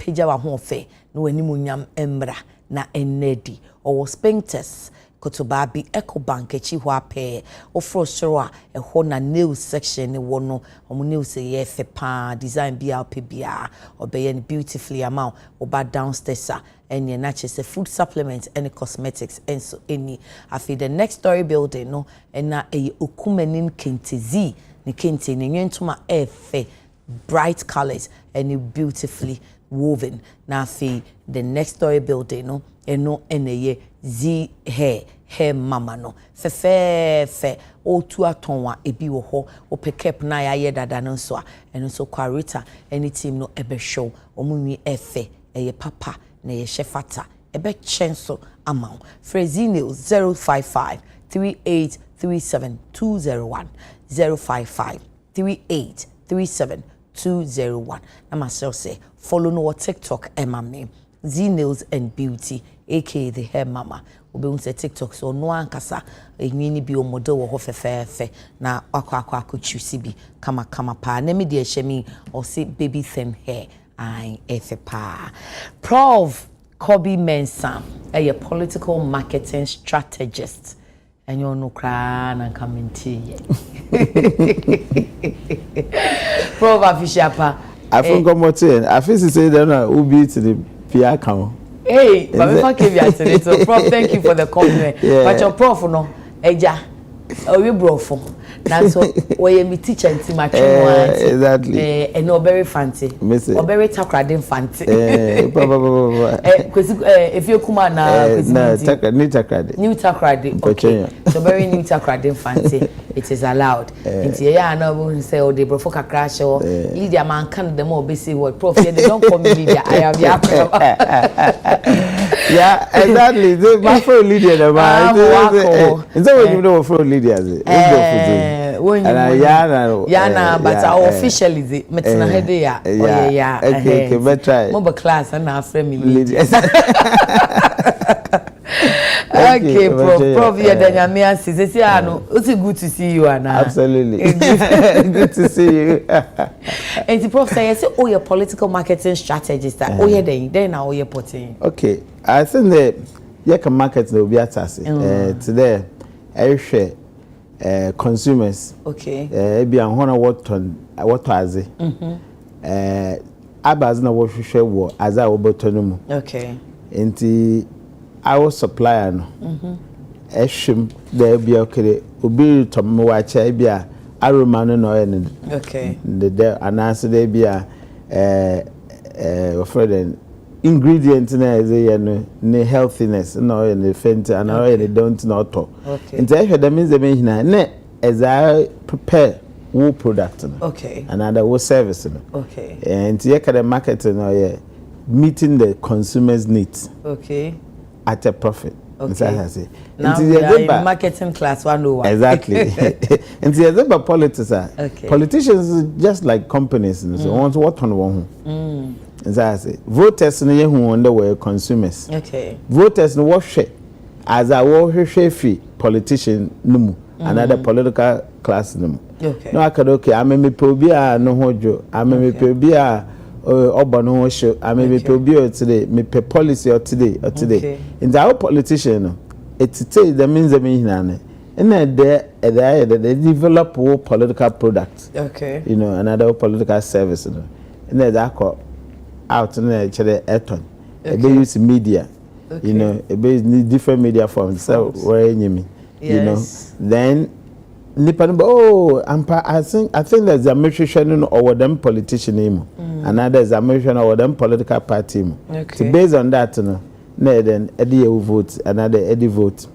pija wa ho fe no animunyam embra na enedi or sphincters kotobabi eco bank echi ho ape ofro soro a eho na nails section ne wono omo nails ye fe pa design bia pbia obeye ne beautifully amount oba downstairs any natural food supplements any cosmetics and so any afi the next story building no na okumenin kentezi ne kente ne nwentuma efe bright colors and beautifully woven na afi the next story building no eno eneye Z hair mama no fe o tu atonwa ebi wo ho o pick na ya ye dada no so a eno so kwarita any team no ebe show omunwi efe eye papa na ye shefata ebe chenso amount Frezino 055 3837 201 055 3837 201 na myself say follow no TikTok Emma me Z Nails and Beauty aka the hair mama obe unse TikTok so no ankasa enwini bi o model wo fefefe na akwa choose bi kama pa na me de ehemi o say baby thin hair ai efe pa Prof Kobby Mensah a political marketing strategist and you no cry and coming to ye Prof afishapa I think I feel to say that ubi to the PR account. Hey, but we can't give you so Prof, thank you for the compliment. Yeah. But your Prof no, eja, we brofo. That's so we me teacher in my exactly. And no very fancy. Or very takrade fancy. If you come on new takrade. Okay. So very new takrade fancy. It is allowed. It's yeah, no say oh the brofo crash or Lydia man can the more busy word Prof. They don't call me Lydia. I am yeah, exactly. My friend Lydia the man. It's always you know friend Lydia. Yana, but officially the metina hede ya. Yeah. Okay, but try. Mobile class and our friend Lydia. Okay, Prof, you're the Yamia says, it's good to see you, Anna. Absolutely. Good to see you. And the Prof says, oh, your political marketing strategist, oh, yeah, then now you're putting. Okay, I think that you can market will be at us. Today, I share consumers. Okay. Be on what was it? Abaz na what share war as I will bottom. Okay. And our supplier no eshim there be okay obi to me watch e bia aroma no no okay the announce there be friend ingredient na e no healthiness no in the fent and they don't not to okay and that means the mean na as I prepare wool product no okay another wool service no okay and you can market no meeting the consumers needs okay at a profit. Okay. Now we are in marketing class 101. Exactly. And the other politics are politicians just like companies. So want what on one. And I say voters no who wonder were consumers. Okay. Voters no what share as I war share fee politician no another political class no. Okay. No I could okay I me probia no hojo I me probia Obano show I may be probio today, me pe policy or today. In the politician, no, it's the means the mean and then they develop political products. Okay. You know, another political service, you know. And then that out in the Eton. They use media. Okay. You know, they different media forms. So where you know, then I think there's a mission over them politician name, another is a mission over them political party. Okay. So based on that, then Eddie will vote, another Eddie vote.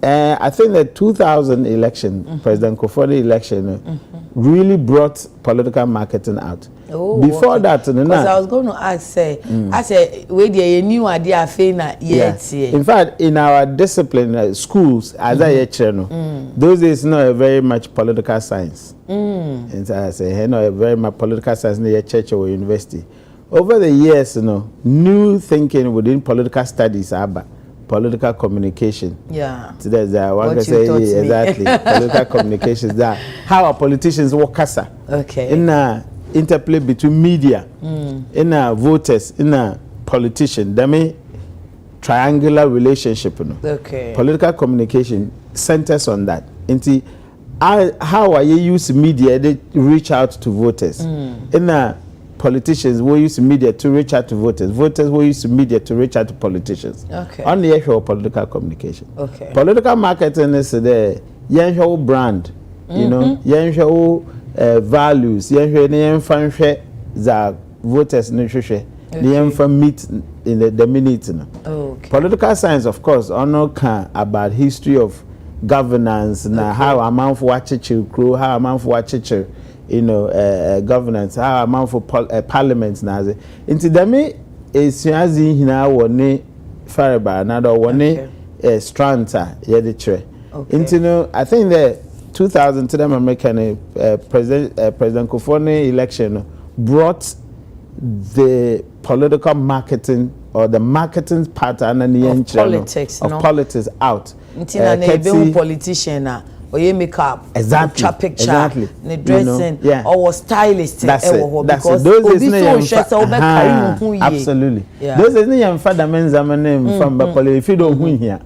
I think the 2000 election, President Kofodi election, really brought political marketing out. Oh, before that, because I was going to ask, I said, wait, you knew idea yet. In fact, in our discipline, schools, as I those days not very much political science. And so I say, no, very much political science in the church or university. Over the years, new thinking within political studies about political communication. Yeah. So there's one can say exactly political communications. That how our politicians work. Okay. In interplay between media, in voters, in politician. That mean triangular relationship. Okay. Political communication centers on that. Into how are you use media to reach out to voters? In politicians will use media to reach out to voters. Voters will use media to reach out to politicians. Okay. On the issue of political communication. Okay. Political marketing is the young brand. You know, young values. Young fan that voters nutrition. The young meet in the minute. Okay. Political science, of course, ono can about history of governance. Now how a man for watch crew, how a man for watch governance, how a man for parliament now. Into them is yazi hina one fareba another one stranta yeditre. Into I think the 2000 to them American President Kofone election brought the political marketing or the marketing pattern and the politics out. Politician or you make up exactly picture exactly the dressing or stylist because absolutely those is not father men's name from if you don't win here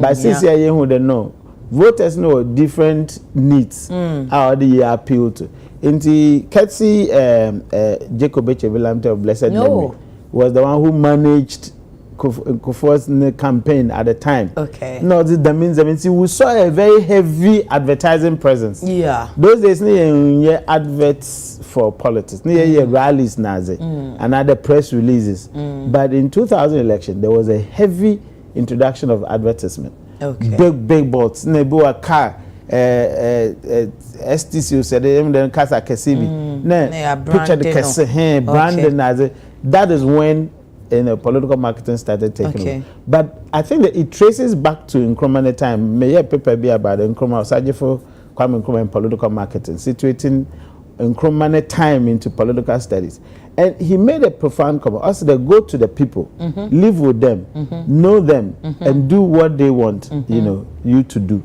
but since you who they know voters know different needs how they appeal to into Ketsi Jacob Echevilamte of Blessed Memory was the one who managed Kofo's campaign at the time. Okay. No, that means we saw a very heavy advertising presence. Yeah. Those days, near adverts for politics, near rallies, and other press releases. But in 2000 election, there was a heavy introduction of advertisement. Okay. Big boards. Nebo a car. STC said then Casa Kesibi. Picture the Kese branding. That is when political marketing started taking over. But I think that it traces back to Nkrumah time. May paper be about Nkrumah Sajifo Kwame Nkrumah in political marketing, situating Nkrumah time into political studies. And he made a profound comment. Also, they go to the people, live with them, know them, and do what they want, you to do.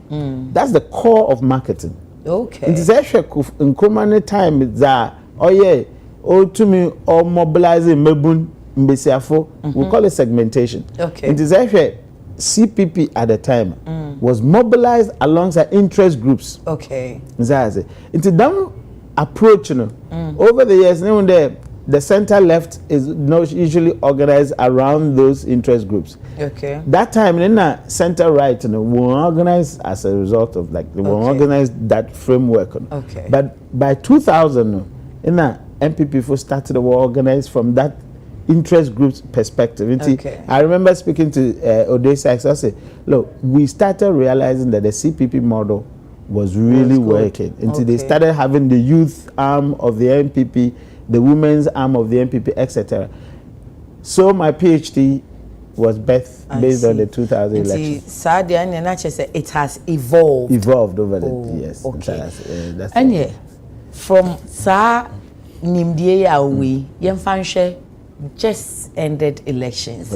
That's the core of marketing. Okay. It is actually Nkrumah time is that, to me, or mobilizing Mebun Mbesiafo, we call it segmentation. Okay. It is actually CPP at the time was mobilized alongside interest groups. Okay. It's a dumb approach, over the years, the center left is not usually organized around those interest groups. Okay. That time, in the center right, were organized as a result of they were organized that framework. Okay. But by 2000, in the MPP started to organize from that interest group's perspective. Okay. I remember speaking to Odessa. I said, look, we started realizing that the CPP model was really working. Until they started having the youth arm of the MPP, the women's arm of the MPP, etc. So my PhD was based on the 2000 election. It has evolved. Evolved over the years. Okay. That's and yeah, from Sa Nimdie Yawi, Yemfanshe just ended elections.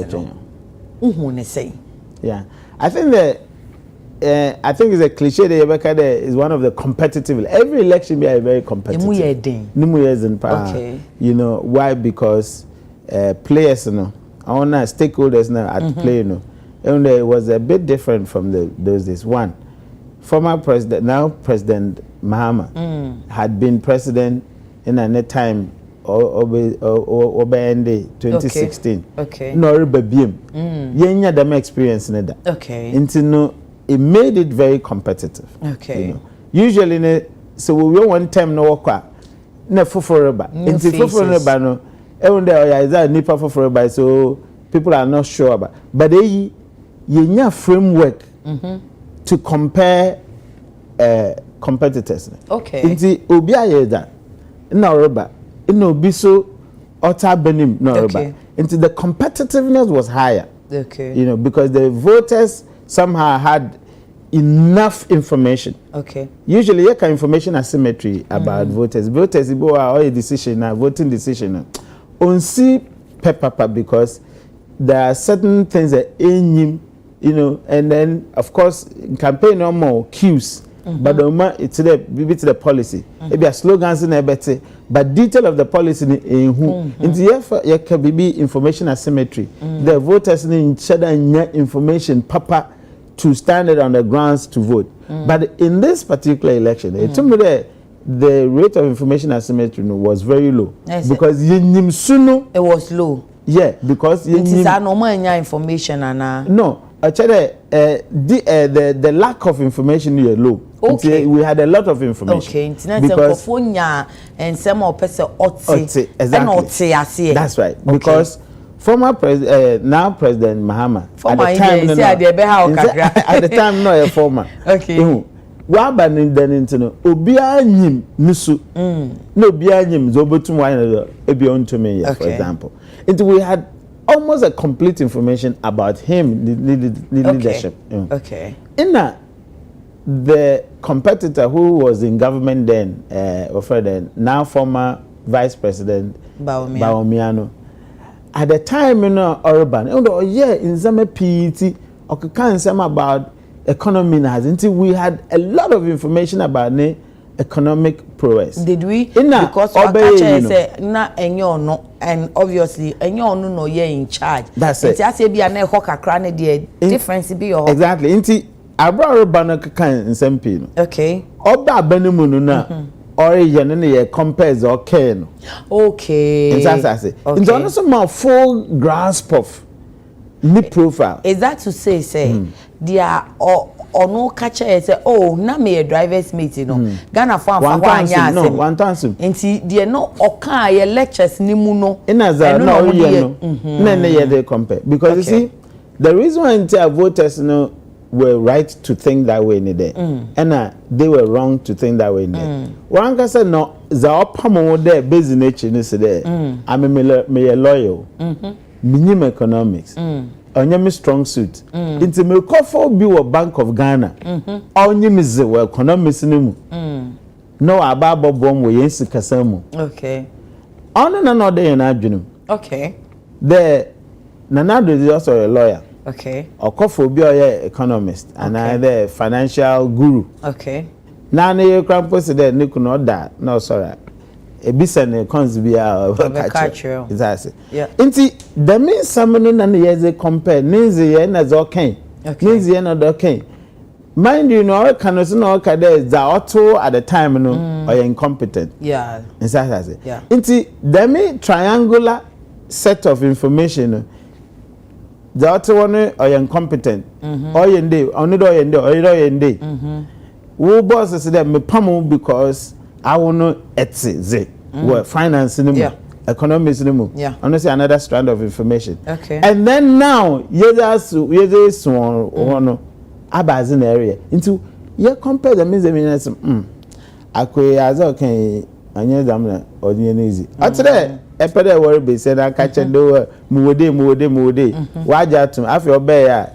Yeah, I think that. I think it's a cliche that is one of the competitive. Every election be very competitive. Okay. You know why? Because players, stakeholders now at play, and it was a bit different from those days. One, former president, now President Mahama, had been president in a time Obende 2016. Okay. No, Yenya them experience in that. Okay. It made it very competitive. Okay. Usually, so we one time no work. No forever. Into forever no. Every day is that nipa forever. So people are not sure about. But they yenya framework to compare competitors. Okay. Into obi ayeda. No rubber. No biso ota benim no rubber. Into the competitiveness was higher. Okay. Because the voters somehow had enough information. Okay. Usually, you can information asymmetry about voters. Voters, all a decision, voting decision. On see pepper because there are certain things that and then of course in campaign no more cues. But it's the policy. Maybe a slogans in a better. but detail of the policy in who into ye can be information asymmetry. The voters need information papa to stand it on the grounds to vote. But in this particular election, it told me that the rate of information asymmetry was very low. Yes, because it was low. Yeah, because it is a normal information and no. Actually, the lack of information is low. Okay. We had a lot of information. Okay. Because and some of person exactly. That's right. Okay. Because former president, now President Mahama, at the time, no, a former. Okay. Waba nindaninti no obiya nyim nisu no obiya nyim zobotum wine ebi onto me for example. And we had almost a complete information about him, the leadership. Okay. In the competitor who was in government then, now former Vice President Bawumiano, at the time, Urban, in some PT, okay, can't say about economy until we had a lot of information about economic prowess. Did we? Because say na enyo no, and obviously enyo no you're in charge. That's it. It's be an difference be your exactly. Inti abra Urban kan nsempino. Okay. Oba benumunu na or ye compares or can. Okay. Exactly. It's also more full grasp of the profile. Is that to say they are or no catcher say oh na me a driver's mate Ghana for one time nti they no oka ye lectures ni mu no inaza no ye they compare because you see the reason why entire voters were right to think that way in there and they were wrong to think that way in there one can say no za opamo there based in nature ni say there I'm a lawyer minimum economics onyame strong suit into me call be a Bank of Ghana onyame ze we economics ni mu no ababo bom we yensi kasa mu okay ono na no dey na adwenu okay the nanado is also a lawyer okay okofo bi oye economist and the financial guru okay na na ye crampus there ni kuno da no sorry ebisa ne cons bia catcher exactly yeah nti the mean samno na ne ye compare ninzi ye na zo kan ninzi ye na do kan mind you know can so no ka there za auto at the time or incompetent yeah exactly yeah nti the mean triangular set of information the auto one or incompetent or yende only do yende or yende wo boss say that me pamu because I will know etze what finance in economics in honestly another strand of information okay and then now yedas one abazin area into ye compare the means akwe as okay anya examiner odin easy atere epede worry be say na catch do muwode waja tum afi obe ya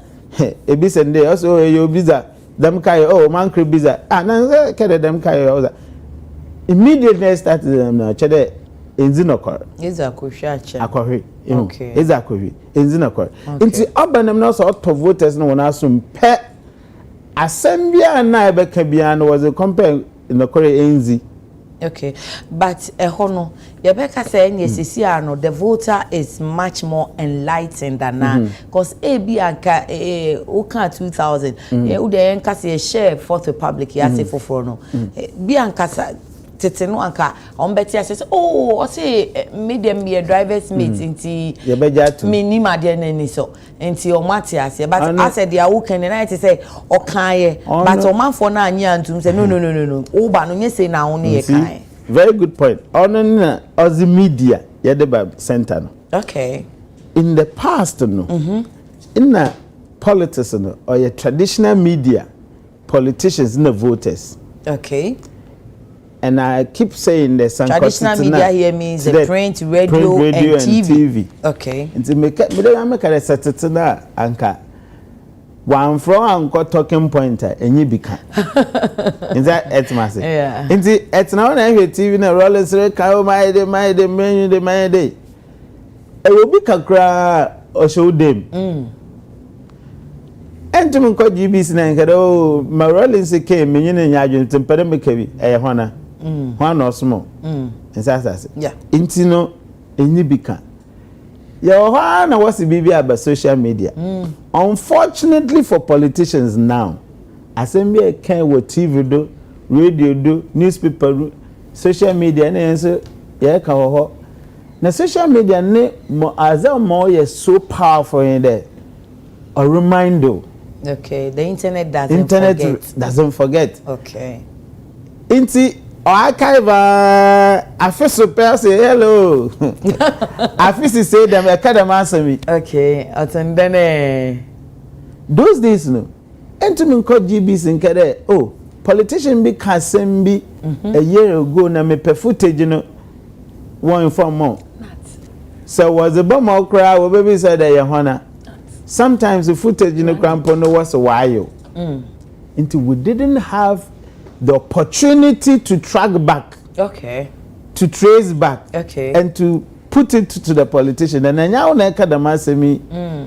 ebi sende also you biza them kai oh man cre biza na kede them kai immediately started them na chede enzinokor akọhwe okay akọhwe enzinokor nti abanam na so to voters no wona asum pe assembly na ebeka bia no was a compare in the Korea enzi okay but hono yebeka say nyesisi ano the voter is much more enlightened than now because abi anka uka 2000 u de enka say share Fourth Republic ya say foforo no bi anka tete no anka on beti say oh o say medium be a driver's mate nti minimum ade na ni so nti o mate ase but I said dia wo kan na it say o kan ye but o man for na anya antum say no o ba no nye say na wo ne ye kan very good point on the media ye the center no okay in the past no in the politics no or your traditional media politicians and the voters okay and I keep saying there's some traditional media here means the print, radio and TV. Okay. And to make a settle anka one from anko talking pointer and you become. Is that it's massive? Yeah. It's now on TV na rollers ka my day. It will be kakra or show them. And to me, GBC na my rollers came, meaning ya jun tempere me kebi, hona. one or small nsasa yeah inti no enyi bika your one was bibi about social media unfortunately for politicians now assembly can what TV do radio do newspaper do social media na so ye ka ho na social media ne mo is so powerful in there a reminder. Okay, the internet doesn't forget. Okay. Inti archive I feel super say hello. I feel say them answer me. Okay, attendene. Those days no. Enti me call GBs in kede. Oh, politician be kasem bi a year ago na me per footage no one inform more. So was the bomb or cry or baby said that Johanna. Sometimes the footage in the grandpa no was a while. Until we didn't have the opportunity to track back. Okay. To trace back. Okay. And to put it to the politician. And now I can me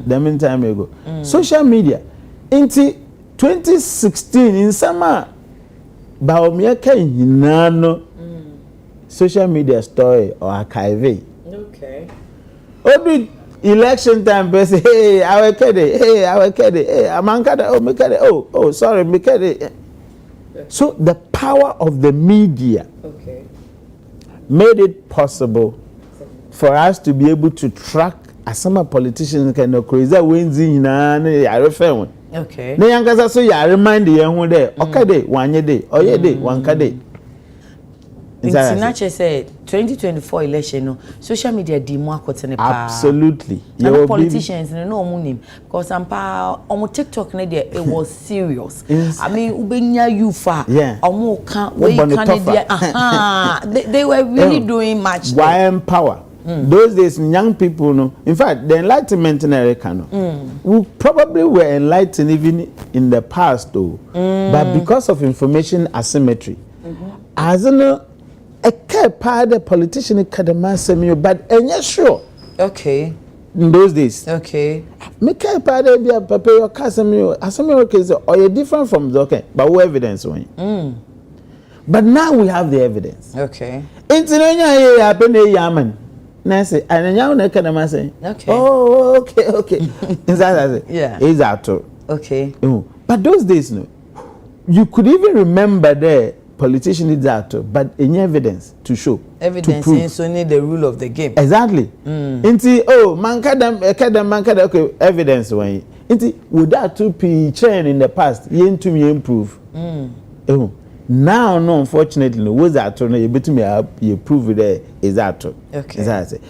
the meantime ago. Social media. Into 2016 in summer. Baomiaka hinano social media story or archive. Okay. Obi election time be say hey I will kede hey amankada oh me kede oh sorry me kede. So the power of the media made it possible for us to be able to track as some politicians can crazy wenzi na ya refer one. Okay. Na yankasa so ya remind ye hu there okade wanye day oye day wanka day. International said 2024 election no social media di mo akotene pa. Absolutely. Your politicians no omunim because ampa omo TikTok ne there it was serious. I mean ubenya youfa omo kan we kan there they were really doing much. Why empower? Those days young people no in fact the enlightenment in America no we probably were enlightened even in the past though but because of information asymmetry as no a part the politician academy semi but sure okay in those days okay make a part be a papa your casemio asemi case or you different from the okay but what evidence when but now we have the evidence okay intinenya happen yaman Nancy, and now I can say, okay. Oh, okay. Yeah. Is that okay? But those days, no, you could even remember the politician is that, but any evidence to show. Evidence is only the rule of the game. Exactly. Inti mankada okay evidence when inti would that to be chain in the past yen to me improve. Now, no, unfortunately, no. Was that to you bet me you prove there is that okay? Exactly.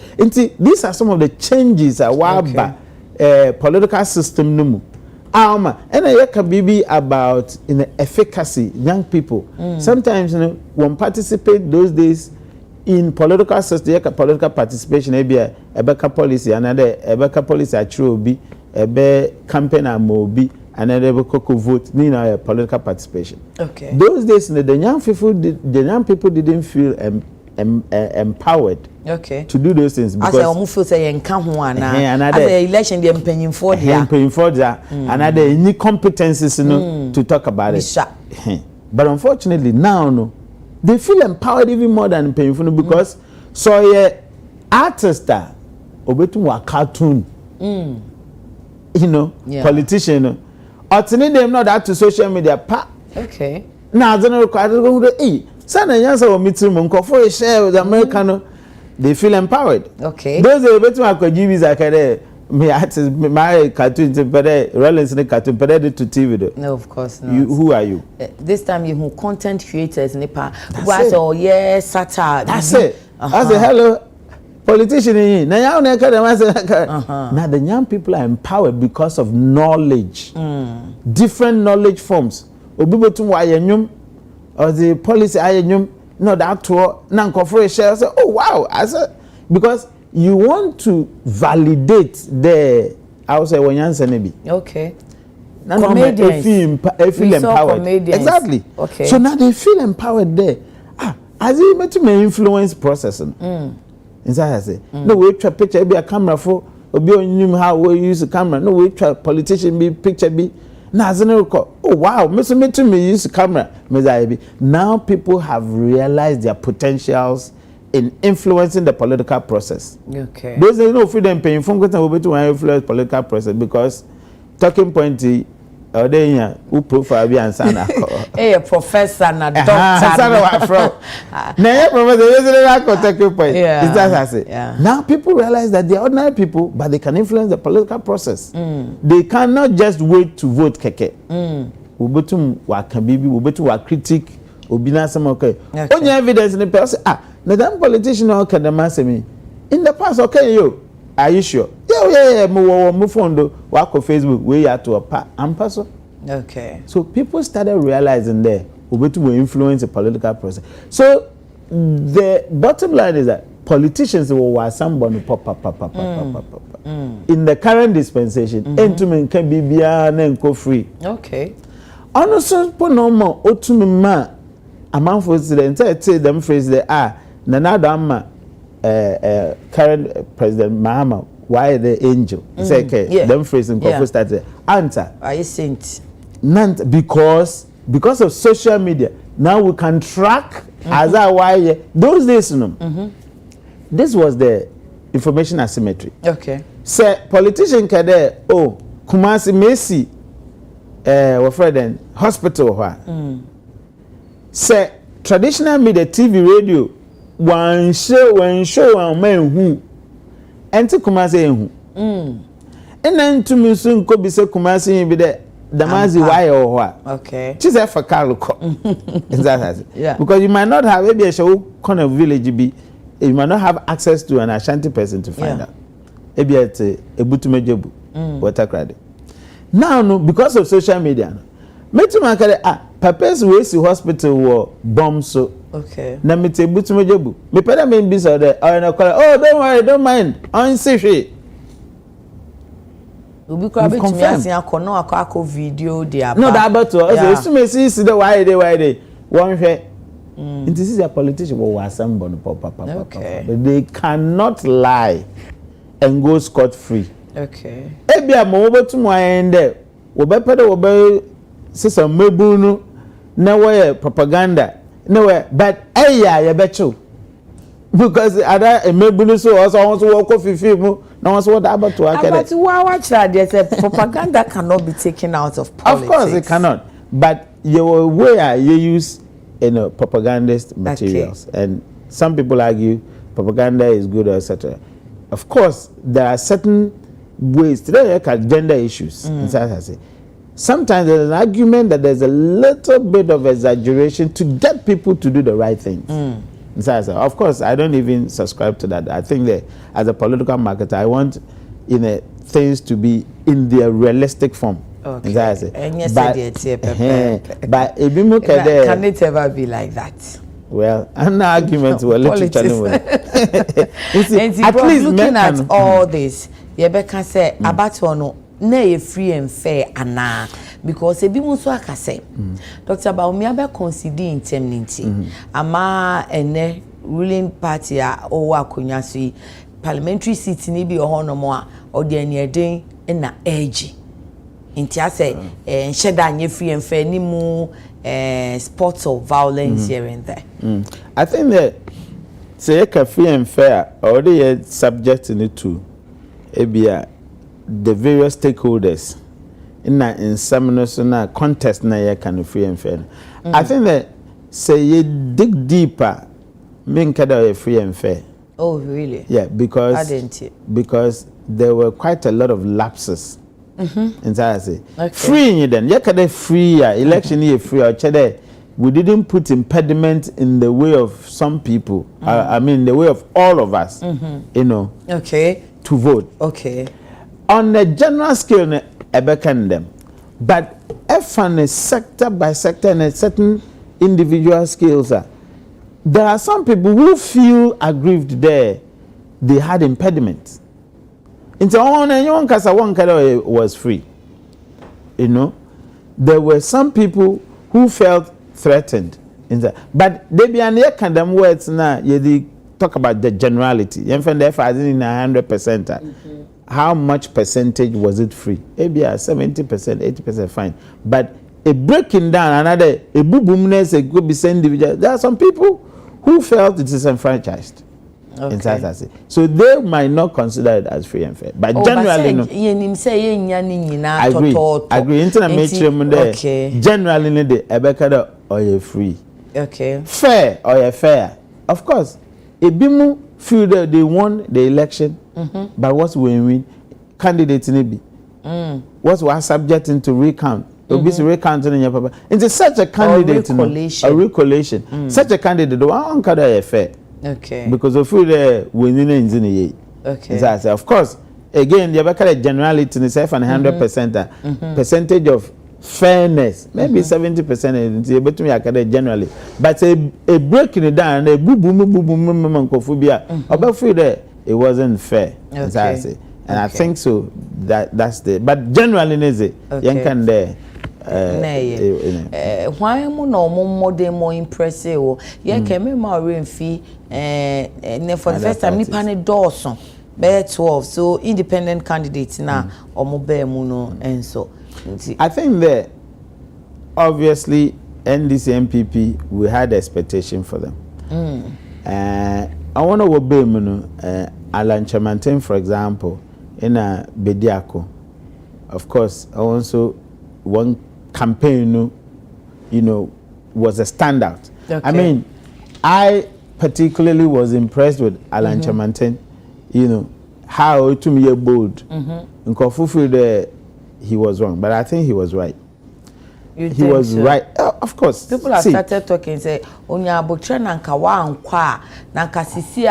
These are some of the changes a while back political system no. And I can be about in the efficacy young people. Sometimes you know when participate those days in political system, political participation maybe a better policy another a better policy actually be a campaign and mobi. And then they will vote. Nina political participation. Okay. Those days, the young people didn't feel empowered. Okay. To do those things because as I almost feel say as the election they paying for there. Another any competencies to talk about it. But unfortunately now no, they feel empowered even more than paying for because so artist obetu wa cartoon. You know, politician. Alternate them not that to social media pa. Okay. Now they don't require sana yansa o meeting monko for share with American they feel empowered. Okay. Those are better GBs akere me artist my cartoon to Rollins in the cartoon to TV. No, of course not. Who are you? This time you content creators nipa. Satire. That's it. I say hello. Politician now the young people are empowered because of knowledge, different knowledge forms. Obibotum wayenyum or the policy ayenyum no that to nanko for a share say oh wow I said because you want to validate the I would say when answer maybe okay. Comedians feel empowered exactly okay. So now they feel empowered there as it met to influence processing. Inside I say, no we try picture be a camera for obi on how we use the camera. No we try politician be picture be. Na azene ko oh wow, me use camera. Now people have realized their potentials in influencing the political process. Okay. Those are no freedom paying from to influence political process because talking point or they who profile be and sana. Hey, professor na doctor. Now professor talking point. Yeah. Is that I say? Yeah. Now people realize that they are ordinary people, but they can influence the political process. They cannot just wait to vote keke. Ubetum wa kabibi, ubetum wa critic, ubina some okay. Only evidence in the person the damn politician okay the me. In the past, okay, yo, are you sure? Yeah, move on do work on Facebook, we are to a paso. Okay. So people started realizing there, Ubetu will influence the political process. So the bottom line is that politicians will somebody pop. In the current dispensation, entumen can be beyond free. Okay. Honestly, no more otumima among for the say them phrase they are. Nanadama, current President Mahama, why the angel? Say, okay, them phrasing started. Answer. Are you saint? None because of social media. Now we can track as I why those days. This was the information asymmetry. Okay. Say politician kade Kumasi Messi, Friend hospital. Say traditional media, TV, radio. One show one man who enti Kumasi who and then to me soon Kobby say Kumasi be the Damazi why or what okay she's a for Kaluko is that yeah because you might not have maybe a show kind of village be you might not have access to an Ashanti person to find out maybe at a butumejobu water credit now no because of social media metuma kare papas we see hospital war bomb so okay. Na me te butu mejebu. Me peda me bi so there. Oh, don't worry, don't mind. On see hwe. Obi kwa be tumi asia kono akọ video dey aba. No, that about to. So me see the why they. One hwe. This is a politician who was somebody pop. Okay. But they cannot lie and go scot free. Okay. Ebia mo obotu mo ayende. Wo be peda wo be sisa mebunu na way propaganda. No way, but you betcha because other maybe so also walk off film. No one's what about to but watch that there's a propaganda cannot be taken out of politics. Of course it cannot. But your way you use propagandist materials and some people argue propaganda is good or etc. Of course there are certain ways today look at gender issues. Sometimes there's an argument that there's a little bit of exaggeration to get people to do the right things. Of course, I don't even subscribe to that. I think that as a political marketer, I want things to be in their realistic form. Okay. But can it ever be like that? Well, an argument will let you tell at least looking at all this, Yebeka say about no. Na free and fair ana because ebi mu so aka say Dr. Baumi abe consider indemnity ama ene ruling party a owo akonya so yi parliamentary seat ni bi ohonomo a ode ani eden na age nti ase nsheda anye free and fair ni mu sports of violence here and there. I think that say free and fair already subject in it too ebia the various stakeholders in some contest na ya can free and fair. I think that say you dig deeper, mean kada free and fair. Oh really? Yeah, because there were quite a lot of lapses. Inside I say free then you can free election ye free or chede we didn't put impediment in the way of some people. I mean the way of all of us. Okay. To vote. Okay. On a general scale, them, but if on a sector by sector and a certain individual scales, there are some people who feel aggrieved there. They had impediments. Into one was free. There were some people who felt threatened. But they be an them words now. You talk about the generality. You find the FID in 100%. How much percentage was it free? Maybe 70%, 80% fine. But a breaking down, another a boomness, a could be sent individual. There are some people who felt it is enfranchised. Okay. So they might not consider it as free and fair. But generally, no. I agree. Okay. Generally, the ebekada or free. Okay. Fair or fair. Of course, a bimu feel that they won the election, but what's win candidates in it what was subject into recount. Obviously, recounting in your papa. It's such a candidate, a recollation. Such a candidate, the one can be fair. Okay. Because of the winning in the okay. Of course, again, you have a generality in itself and 100% percentage of fairness, maybe 70% but to me generally. But a breaking it down, a boom about there, it wasn't fair. Okay. And I think so that's the but generally is it young can there. Why am I no more impressive? Yeah, can me more fee for the first time, Nipane Dawson, bear 12, so independent candidates now, or mobile muno, and so I think that obviously NDC MPP we had expectation for them. I want to obey muno, Alan Chamantin, for example, in a Bediako. Of course, also one campaign, was a standout. Okay. I mean, I particularly was impressed with Alan Chamantin, how to me a bold. In Kofufu, he was wrong, but I think he was right. He was so? Right. Of course. People have started talking, say, Onya Botre Nankawa and Kwa, Nankasisi.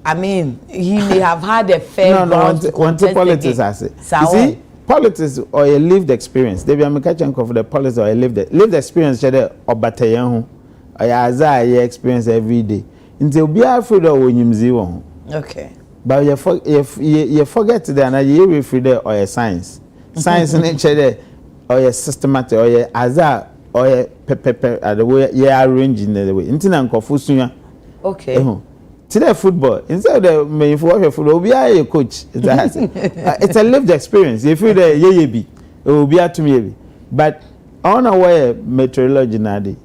I mean, he may have had a fair ground to politics, I say. You see, politics or a lived experience. They be a catching for the politics or a lived experience. Share or batayan or ya experience every day. Until be afraid of when you see one. Okay. But you forget that na you refer there or a science in nature there or a systematic or a azar or a pepe the way you arranging the way. Until uncle okay. Today football instead of the main for football be a coach. It's a lived experience. If you there it will be to me. But on a way meteorology nadi.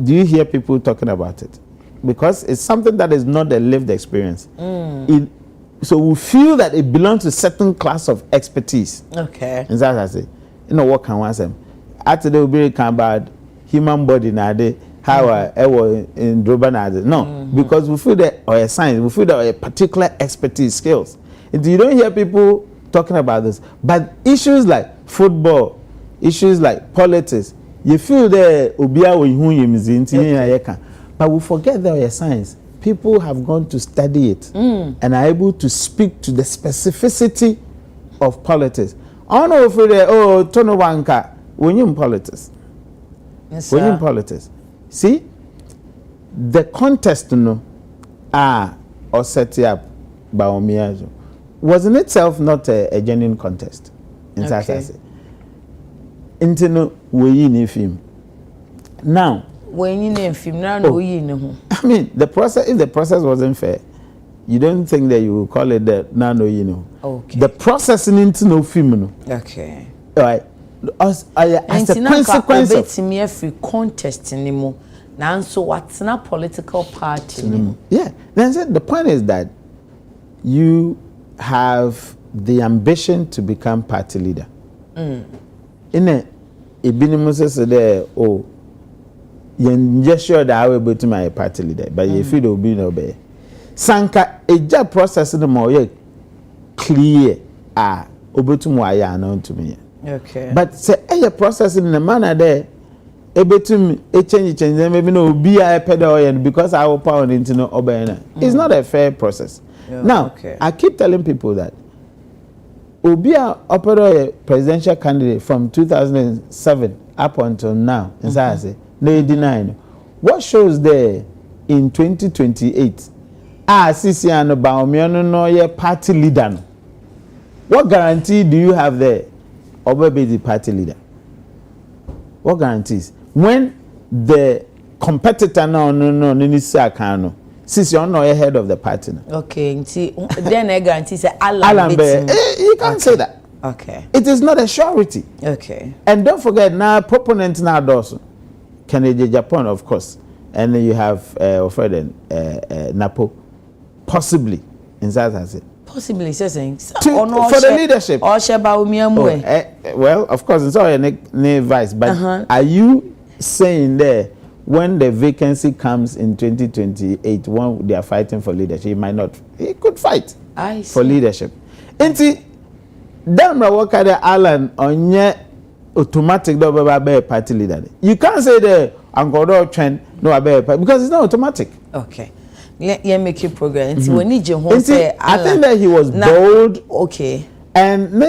Do you hear people talking about it? Because it's something that is not a lived experience. So we feel that it belongs to a certain class of expertise. Okay. And that's what I say. What can one say? After they will be about human body nowadays. How I was in Drobanade. No, because we feel that or a science, we feel that a particular expertise skills. And you don't hear people talking about this. But issues like football, issues like politics, you feel that Obia when but we forget that a science. People have gone to study it and are able to speak to the specificity of politics. I don't know if Tono Wanka, when you're in politics. Yes, when you're in politics. See, the contest or set up by Omiajo was in itself not a genuine contest. Okay. Into we in film. Now, when you name film, now no you know. I mean, the process. If the process wasn't fair, you don't think that you will call it that. Now no you know. Okay. The process into no film. Okay. All right. As a consequence of me every contest anymore. Now, so what's not political party? Yeah. Then the point is that you have the ambition to become party leader. In a Ibinimus there, you're just sure that I will be to my party leader, but if you don't be no bear. Sanka a job process in the more clear obetumwaya known to me. Okay. But say a process in the manner there. Ebetum change maybe no be a pedal because I will power into no obeying. It's not a fair process. Yeah, now, okay. I keep telling people that Obia opera presidential candidate from 2007 up until now, as I say, they deny. What shows there in 2028? Sisiano Baumiono no ye party leader. What guarantee do you have there? Obe the party leader. What guarantees? When the competitor no since you're not ahead of the party. Okay, then I guarantee say Alan you can't say that. Okay. It is not a surety. Okay. And don't forget, now proponents now also. Canada, Japan, of course. And then you have Napo. Possibly. In South Africa. Possibly, saying for the leadership. Or Well, of course, it's all a vice. But are you saying there, when the vacancy comes in 2028, when they are fighting for leadership, he might not. He could fight for leadership. And see, damn, what kind of Alan on your automatic party leader? You can't say the Uncle trend no because it's not automatic. Okay. Let make you progress. When you say, I think that he was bold. Okay. And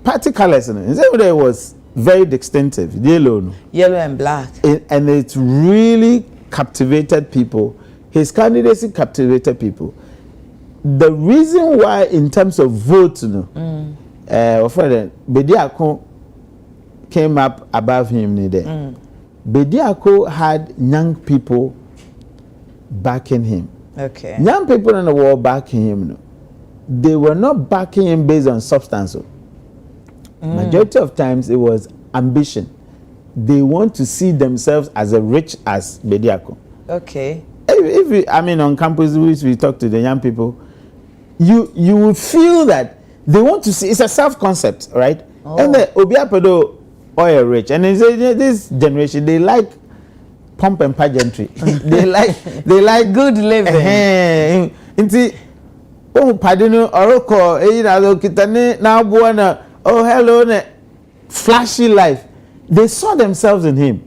party colors, it was very distinctive, yellow and black. And it really captivated people. His candidacy captivated people. The reason why, in terms of votes, Bediako came up above him. Bediako had young people backing him. Okay. Young people in the world backing him. They were not backing him based on substance. Majority of times it was ambition. They want to see themselves as rich as Bediako. Okay. If on campus we talk to the young people, you will feel that they want to see. It's a self-concept, right? And the Obiapedo oil rich, and this generation they like pomp and pageantry. they like good living. Padino oroko kitane na buana. Oh, hello, flashy life. They saw themselves in him,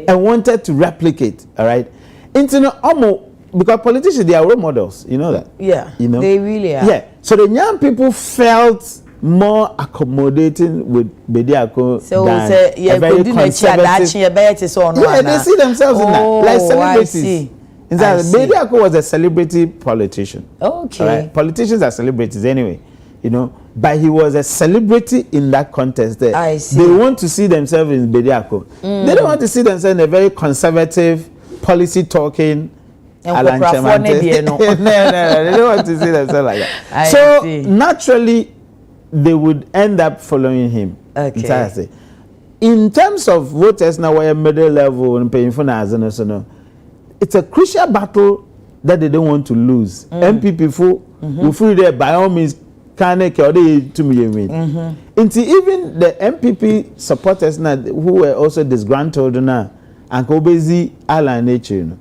and wanted to replicate. All right, because politicians, they are role models. You know that. Yeah, they really are. Yeah, so the young people felt more accommodating with Bediako than a very conservative. Yeah, they see themselves in that, like celebrities. Bediako was a celebrity politician. Okay. Right? Politicians are celebrities anyway, but he was a celebrity in that context there. I see. They want to see themselves in Bediako. They don't want to see themselves in a very conservative, policy talking. Alan Chemante. No, they don't want to see themselves like that. So naturally, they would end up following him. Okay. In terms of voters now, we're middle level and paying for now, it's a crucial battle that they don't want to lose. MPP will free there by all means. Even the MPP supporters now who were also disgruntled now and Kobby Alan nature.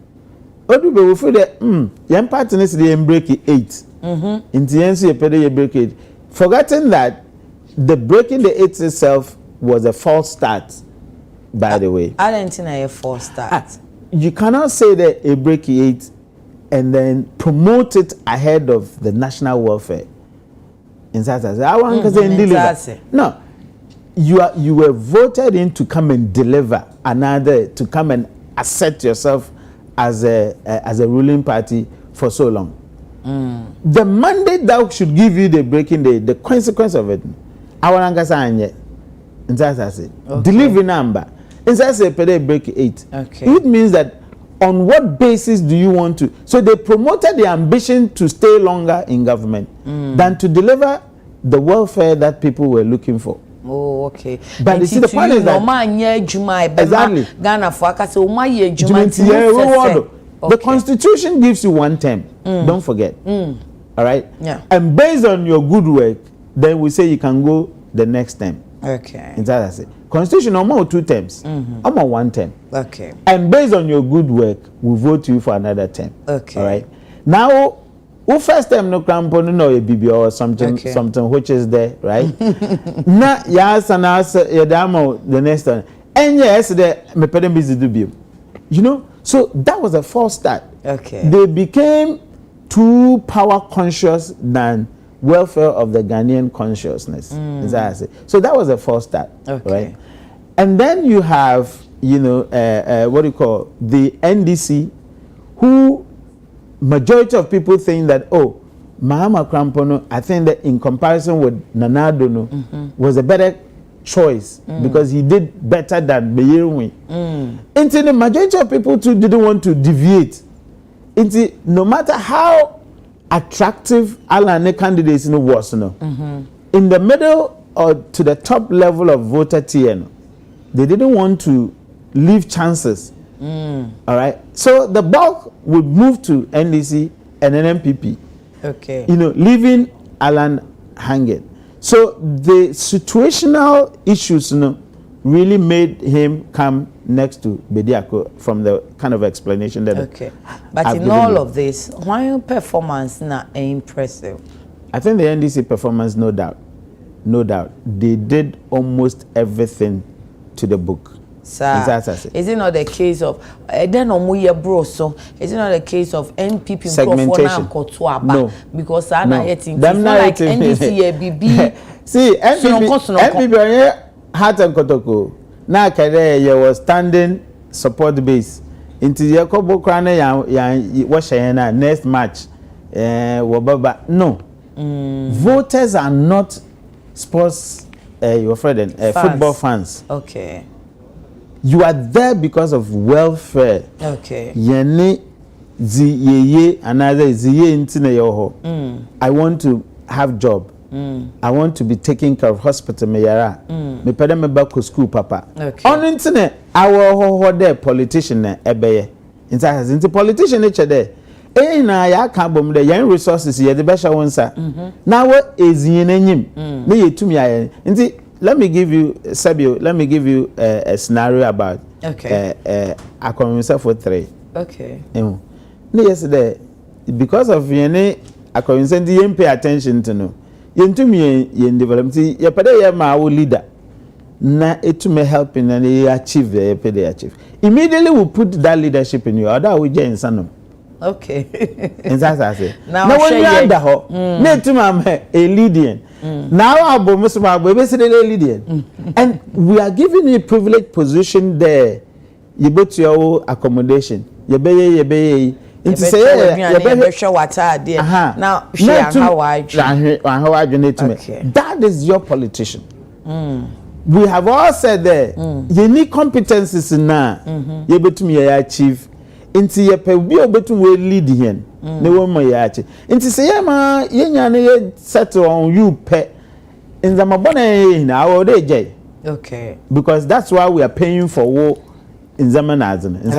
Odu be will free there. Young partners they break 8. In the end, you break 8. Forgetting that the breaking the 8 itself was a false start, by the way. I don't think a false start. You cannot say that a break 8 and then promote it ahead of the national welfare. In South Africa, no, you were voted in to come and deliver another, to come and assert yourself as a ruling party for so long. The mandate that should give you the breaking the consequence of it. Delivery number. Inside say break 8. Okay. It means that on what basis do you want to? So they promoted the ambition to stay longer in government than to deliver the welfare that people were looking for. Oh, okay. But you see, the point is that exactly. The Constitution gives you 1 term. Don't forget. All right. Yeah. And based on your good work, then we say you can go the next term. Okay. Constitution almost 2 terms. Almost 1 term. Okay. And based on your good work, we vote you for another term. Okay. All right. Now, first time no crampon no a BB or something which is there, right? Na yes and answer the next time. And yes, the me pedem busy do be. So that was a false start. Okay. They became too power conscious than welfare of the Ghanaian consciousness. So that was a false start. Okay. Right? And then you have, what do you call the NDC, who majority of people think that, Mahama Krampono, I think that in comparison with Nanadono, was a better choice because he did better than Beyerwi. And the majority of people too didn't want to deviate. No matter how attractive Alane candidates was, in the middle or to the top level of voter TN, they didn't want to leave chances. All right. So the bulk would move to NDC and an MPP. Okay. Leaving Alan hanging. So the situational issues, really made him come next to Bediako from the kind of explanation that. Okay. But in all of this, why your performance not impressive? I think the NDC performance, no doubt. They did almost everything to the book. Sir, is it not the case of then bro? So is it not the case of NPP segmentation? No, because I not yet like NDC BB. See, NPP Heart and Kotoko. Now Kade was standing support base. Into the Kobo Krana ya next match. Wababa. No. Voters are not sports your friend football fans. Okay. You are there because of welfare. Okay. Yene ziyeye another ziye intine yoho. I want to have job. I want to be taking care of hospital meyara. Me pede me back to school papa. Okay. On intine our ho there politician na ebeye. Into politician each there. Na ya kan bom de yan resources ye de be sha wonsa. Na wo ezin enyim. Me yetumi aye. Nti let me give you Sabio, let me give you a scenario about Kobby Mensah for 3. Okay. Yesterday, because of Kobby Mensah, you pay attention to no. You develop. You pay my leader. Na it may help in and achieve the achieve. Immediately we put that leadership in you. Other we join sanum. Okay. And that's I say. Now when you under her, a leading. Now our baby say leading. And we are giving you a privileged position there. You put your accommodation. You be into say you show what I did. Now how I need to make. That is your politician. We have all said there. You need competencies now. You better me achieve. Inti ye pe bi obetum we lead hen ne wo mo ya achi inti se ye ma ye nya ne ye settle on you pe in the mabona na wo dey jay. Okay, because that's why we are paying for wo in zamanazin in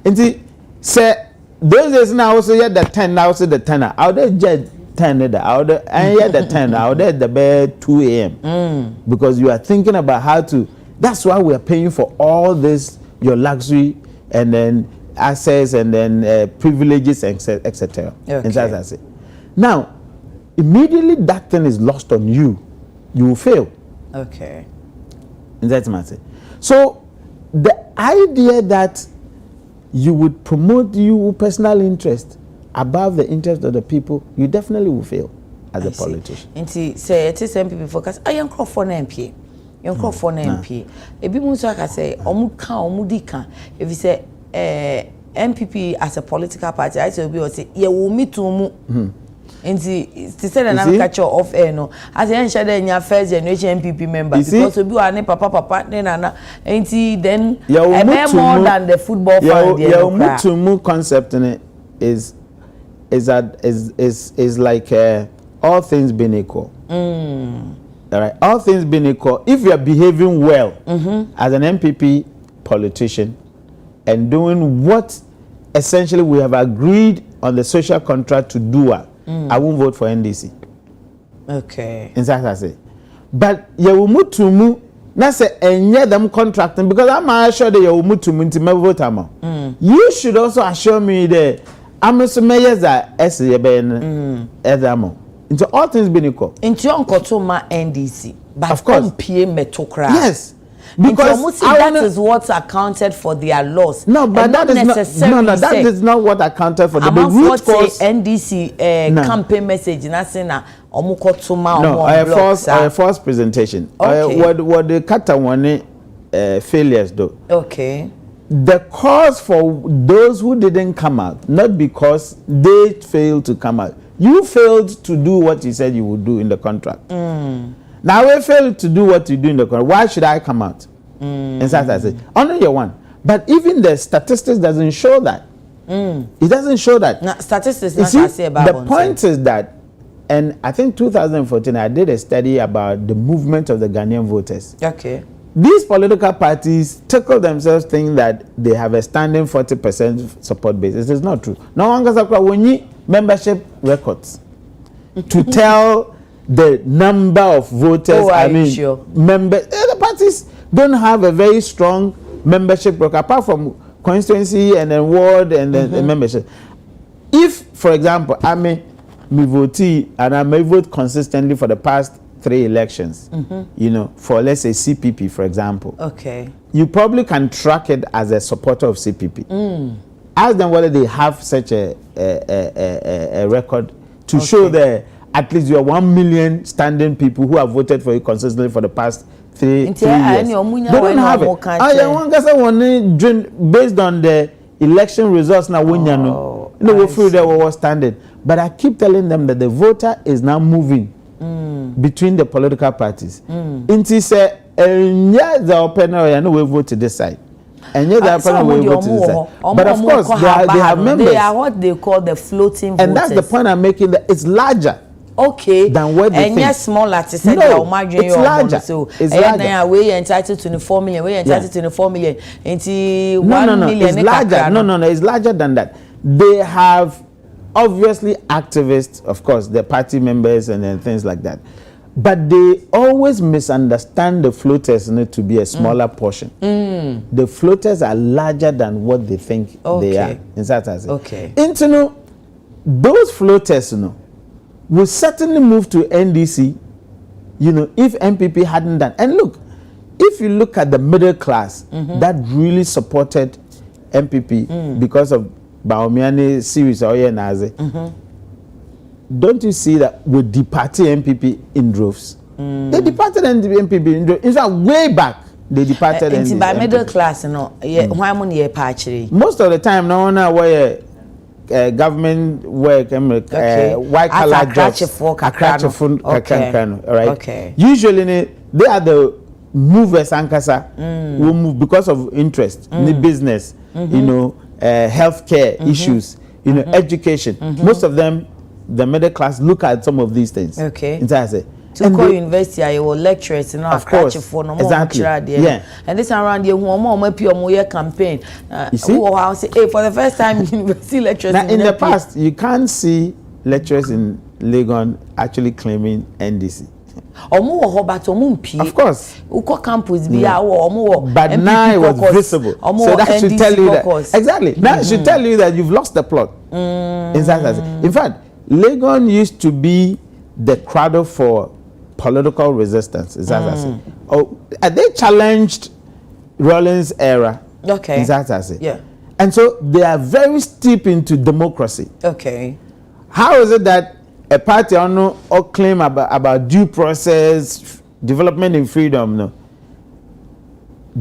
inti say those days now also ye the 10 now also the 10 out dey jay 10 there out there and ye the 10 out there the bed 2 a.m. because you are thinking about how to. That's why we are paying for all this your luxury and then access and then privileges, etc. Okay. Now, immediately that thing is lost on you, you will fail. Okay. That's matter. So, the idea that you would promote your personal interest above the interest of the people, you definitely will fail as a politician. And say it is MPP focus. I am called for an MP. You call for an MP. If you say, if you say. MPP as a political party, I say we say you will meet to mu. And to say that I'm catch off air no. As I share your first generation MPP member because we are papa then and then more than the football fan. Your meet to mu concept in it is like all things being equal. All right, all things being equal. If you are behaving well as an MPP politician. And doing what essentially we have agreed on the social contract to do, I won't vote for NDC. Okay. In fact, I say. But you will move to move, not say, and yet them contracting, because I'm sure that you will move to move to my vote. You should also assure me that I'm a mayors that SABN into all things being equal. Into your Kotoma NDC, but of course, yes. Because that is what accounted for their loss. No, but that is not. That is not what accounted for the root cause. NDC campaign message. A false presentation. Okay. What the Katawane failures do. Okay. The cause for those who didn't come out, not because they failed to come out. You failed to do what you said you would do in the contract. Now we failed to do what you do in the contract. Why should I come out? And so I say, only your one. But even the statistics doesn't show that. It doesn't show that. Now, statistics not say about the point is that And I think 2014, I did a study about the movement of the Ghanaian voters. Okay. These political parties tickle themselves thinking that they have a standing 40% support base. It is not true. No one has membership records to tell the number of voters. Oh, I mean, sure. Members. The parties don't have a very strong membership record, apart from constituency and then ward and then the membership. If, for example, I may vote and I may vote consistently for the past 3 elections, you know, for let's say CPP, for example. Okay. You probably can track it as a supporter of CPP. Ask them whether they have such a record to show that at least you are 1 million standing people who have voted for you consistently for the past 3 years. They don't have it. Based on the election results now, we feel they were standing. But I keep telling them that the voter is now moving between the political parties. Inti say, the opener, we vote to this side. And yet, the opener will vote to this side. But of course, they have members. They are what they call the floating voters. And that's the point I'm making, that it's larger. Okay. Than what they think. And yes, smaller to say no, it's larger. So it's larger. We entitled to 24 million. We entitled to 24 million. Into 1 million. It's larger. No. It's larger than that. They have obviously activists, of course, the party members and then things like that. But they always misunderstand the floaters to be a smaller portion. The floaters are larger than what they think they are. Okay. Into those floaters, will certainly move to NDC, if MPP hadn't done. And look, if you look at the middle class that really supported MPP because of Baumiani series or Nazi, don't you see that we departed MPP in droves? They departed MPP in droves. In fact, way back, they departed NDC. By middle class, most of the time, no one where government work, white collar jobs, right? Okay. Usually, they are the movers ankasa who move because of interest in the business, healthcare issues, education. Most of them, the middle class, look at some of these things. Okay. To go university, I will lecturers, of course, exactly. Yeah. And this around the more campaign. You see? Hey, for the first time, university lecturers. Now, in the past, you can't see lecturers in Legon actually claiming NDC. Of course. Campus but now it was visible. So that should tell you that. Exactly. That should tell you that you've lost the plot. In fact, Legon used to be the cradle for political resistance. They challenged Rawlings' era. Okay. Yeah. And so they are very steep into democracy. Okay. How is it that a party or claim about due process, development and freedom,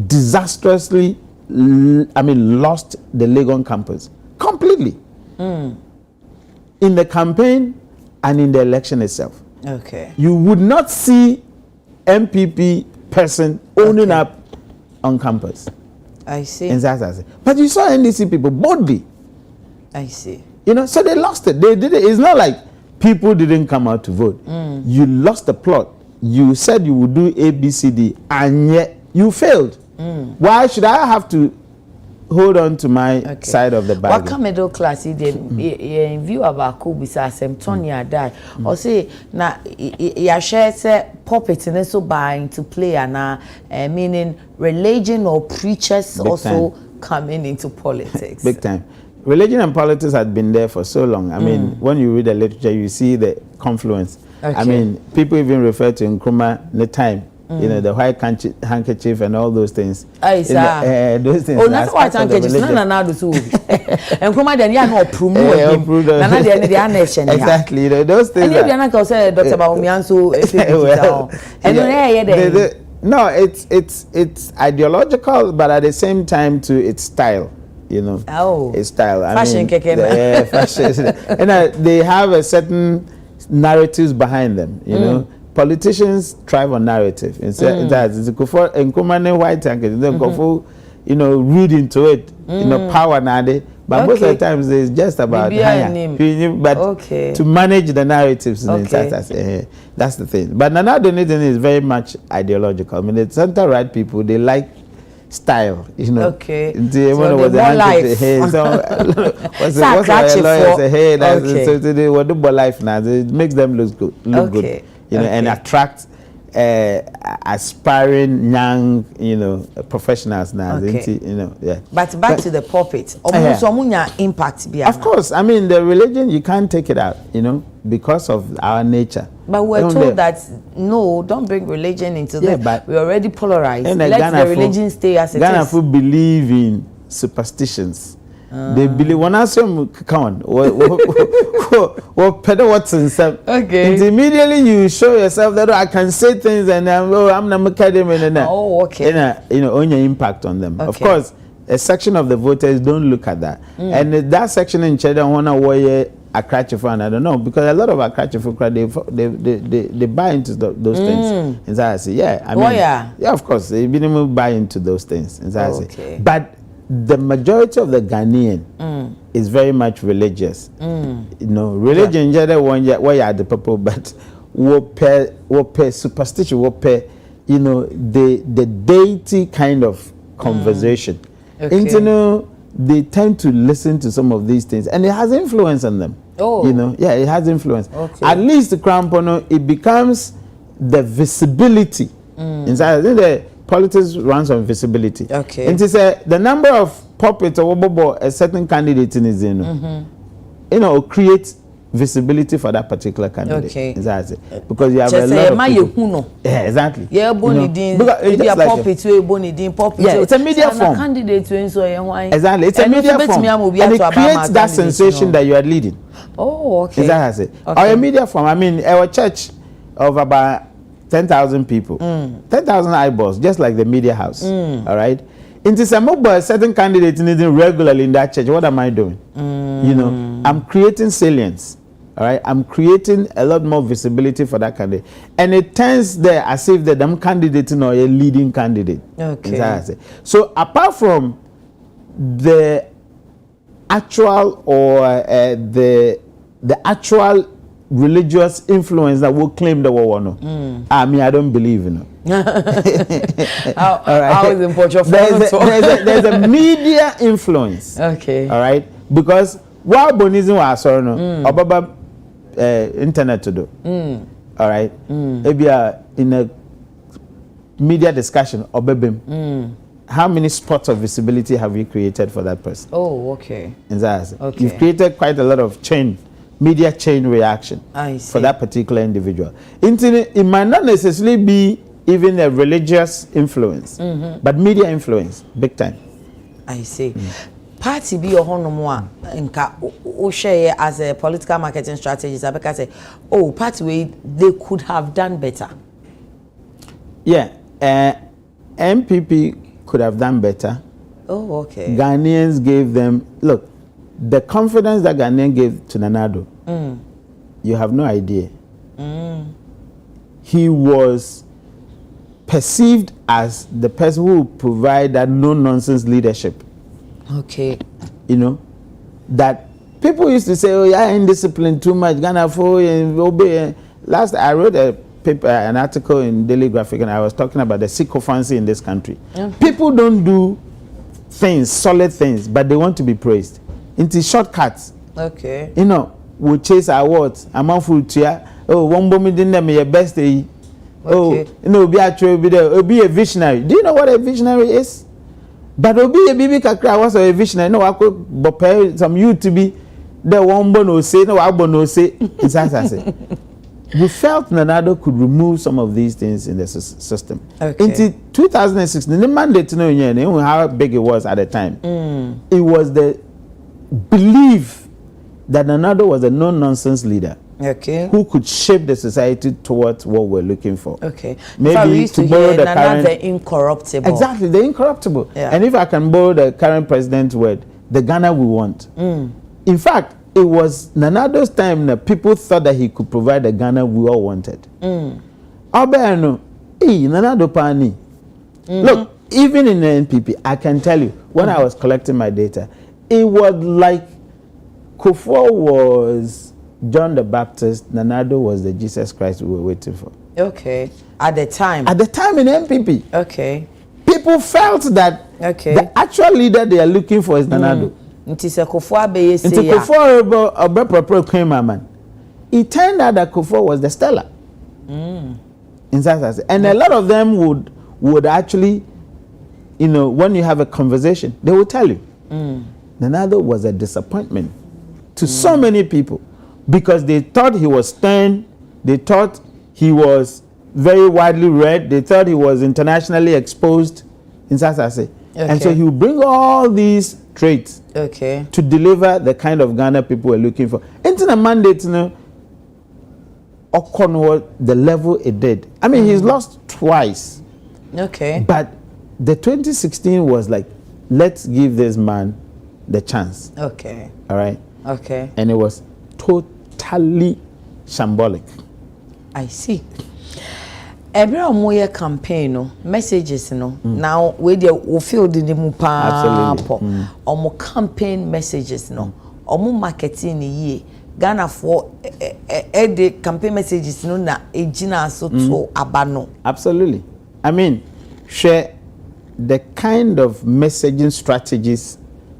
disastrously, lost the Legon campus completely in the campaign and in the election itself? Okay. You would not see MPP person owning up on campus. I see. But you saw NDC people boldly. I see. So they lost it. They did it. It's not like people didn't come out to vote. You lost the plot. You said you would do A, B, C, D, and yet you failed. Why should I have to hold on to my side of the bargain? What middle class he did in view of our Kobby Mensah Tonya die or say na ya share say puppet and so buying to play and meaning religion or preachers Big also time. coming into politics. Big time. Religion and politics had been there for so long. I mean, when you read the literature, you see the confluence. I mean, people even refer to Nkrumah the time. The white handkerchief and all those things. Those things. Oh, that's white handkerchief. No, do and Nkrumah then no promote. Exactly. Those things. And you say Dr. Baumianso. No, it's ideological, but at the same time, too, it's style. It's style. Fashion, fashion. And they have a certain narratives behind them. Politicians thrive on narrative. It's Nkrumah white handkerchief. read into it, power nowadays. But most of the times it's just about but to manage the narratives, that's the thing. But Nanado is very much ideological. I mean, the center right people, they like style, Okay. So they more life. So they want to do more life now. It makes them look good, and attract aspiring young, professionals now. Yeah. But back to the pulpit. Impact. Of course, I mean the religion you can't take it out, because of our nature. But we're told that no, don't bring religion into this. But we're already polarized. Let the religion stay as it is. Ghana people believe in superstitions. They believe one assume count. What pedal what's in some. Okay. And immediately you show yourself that I can say things and I'm not academic and that. Oh, okay. And on your impact on them. Okay. Of course, a section of the voters don't look at that. And that section in Cheddar wanna warrior Akrachifu, and I don't know, because a lot of Akrachifu they buy into those things. And so I say, yeah, of course, they minimum buy into those things. And so I say, but the majority of the Ghanaian is very much religious. Religion where you are the people, but what pay superstition, what pay the deity kind of conversation. They tend to listen to some of these things, and it has influence on them. It has influence. At least the crown pono, it becomes the visibility. Inside, I think the politics runs on visibility. And to say the number of puppets or a certain candidate in his creates visibility for that particular candidate. Exactly. Because you have a lot of people. Yeah, exactly. It's a media form. Exactly. It's a media form. And it creates that sensation that you are leading. Oh, okay. Exactly. Or a media form. I mean, our church of about 10,000 people, 10,000 eyeballs, just like the media house. All right. Into some a certain candidate needing regularly in that church. What am I doing? I'm creating salience. All right, I'm creating a lot more visibility for that candidate, and it turns there as if the candidate or a leading candidate. Okay. So apart from the actual or the actual religious influence that will claim the war, I don't believe in it. How is important? There's a media influence. Okay. All right, because while Bonism was Obaba internet to do. All right. Maybe in a media discussion, how many spots of visibility have you created for that person? Oh, okay. Okay. You've created quite a lot of media chain reaction for that particular individual. It might not necessarily be even a religious influence, but media influence, big time. I see. Party be honor nka share as a political marketing strategist. I say, party way they could have done better. Yeah, MPP could have done better. Oh, okay. Ghanaians gave them the confidence that Ghanaians gave to Nanado. You have no idea. He was perceived as the person who provide that no-nonsense leadership. Okay. That people used to say, indisciplined too much, Ghana for and obey. Last I wrote a paper, an article in Daily Graphic, and I was talking about the sycophancy in this country. People don't do things, solid things, but they want to be praised. Into shortcuts. Okay. We'll chase awards. I'm on full tier. One woman didn't name your best day. Be a visionary. Do you know what a visionary is? But obi a baby kakra was a visionary. No, I could prepare some you to be the one bono say, no, I bono say. It's as I say. We felt Nanado could remove some of these things in the system. Okay. Into 2016, the mandate to know how big it was at the time. It was the belief that Nanado was a no-nonsense leader. Okay. Who could shape the society towards what we're looking for. Okay. Maybe to borrow the current, the incorruptible. Exactly, the incorruptible. Yeah. And if I can borrow the current president's word, the Ghana we want. In fact, it was Nanado's time that people thought that he could provide the Ghana we all wanted. Nanado Pani. Look, even in the NPP, I can tell you, when I was collecting my data, it was like Kufuor was John the Baptist, Nanado was the Jesus Christ we were waiting for. Okay. At the time. At the time in NPP. Okay. People felt that the actual leader they are looking for is Nanado. Nti se Kufuor abeye say ya. Nti Kufuor obe proper came man. It turned out that Kufuor was the stellar. In South and a lot of them would actually, you know, when you have a conversation, they will tell you. Nanado was a disappointment to so many people because they thought he was stern, they thought he was very widely read, they thought he was internationally exposed in South Africa. And so he would bring all these traits to deliver the kind of Ghana people were looking for. Into the mandate, you know, the level it did. I mean, he's lost twice. But the 2016 was like, let's give this man the chance. All right? And it was totally shambolic. I see. Every omoye campaign no messages no now we feel the mu pa omo campaign messages no omo marketing ye Ghana for the campaign messages no na ejina so to abano. Absolutely. I mean, share the kind of messaging strategies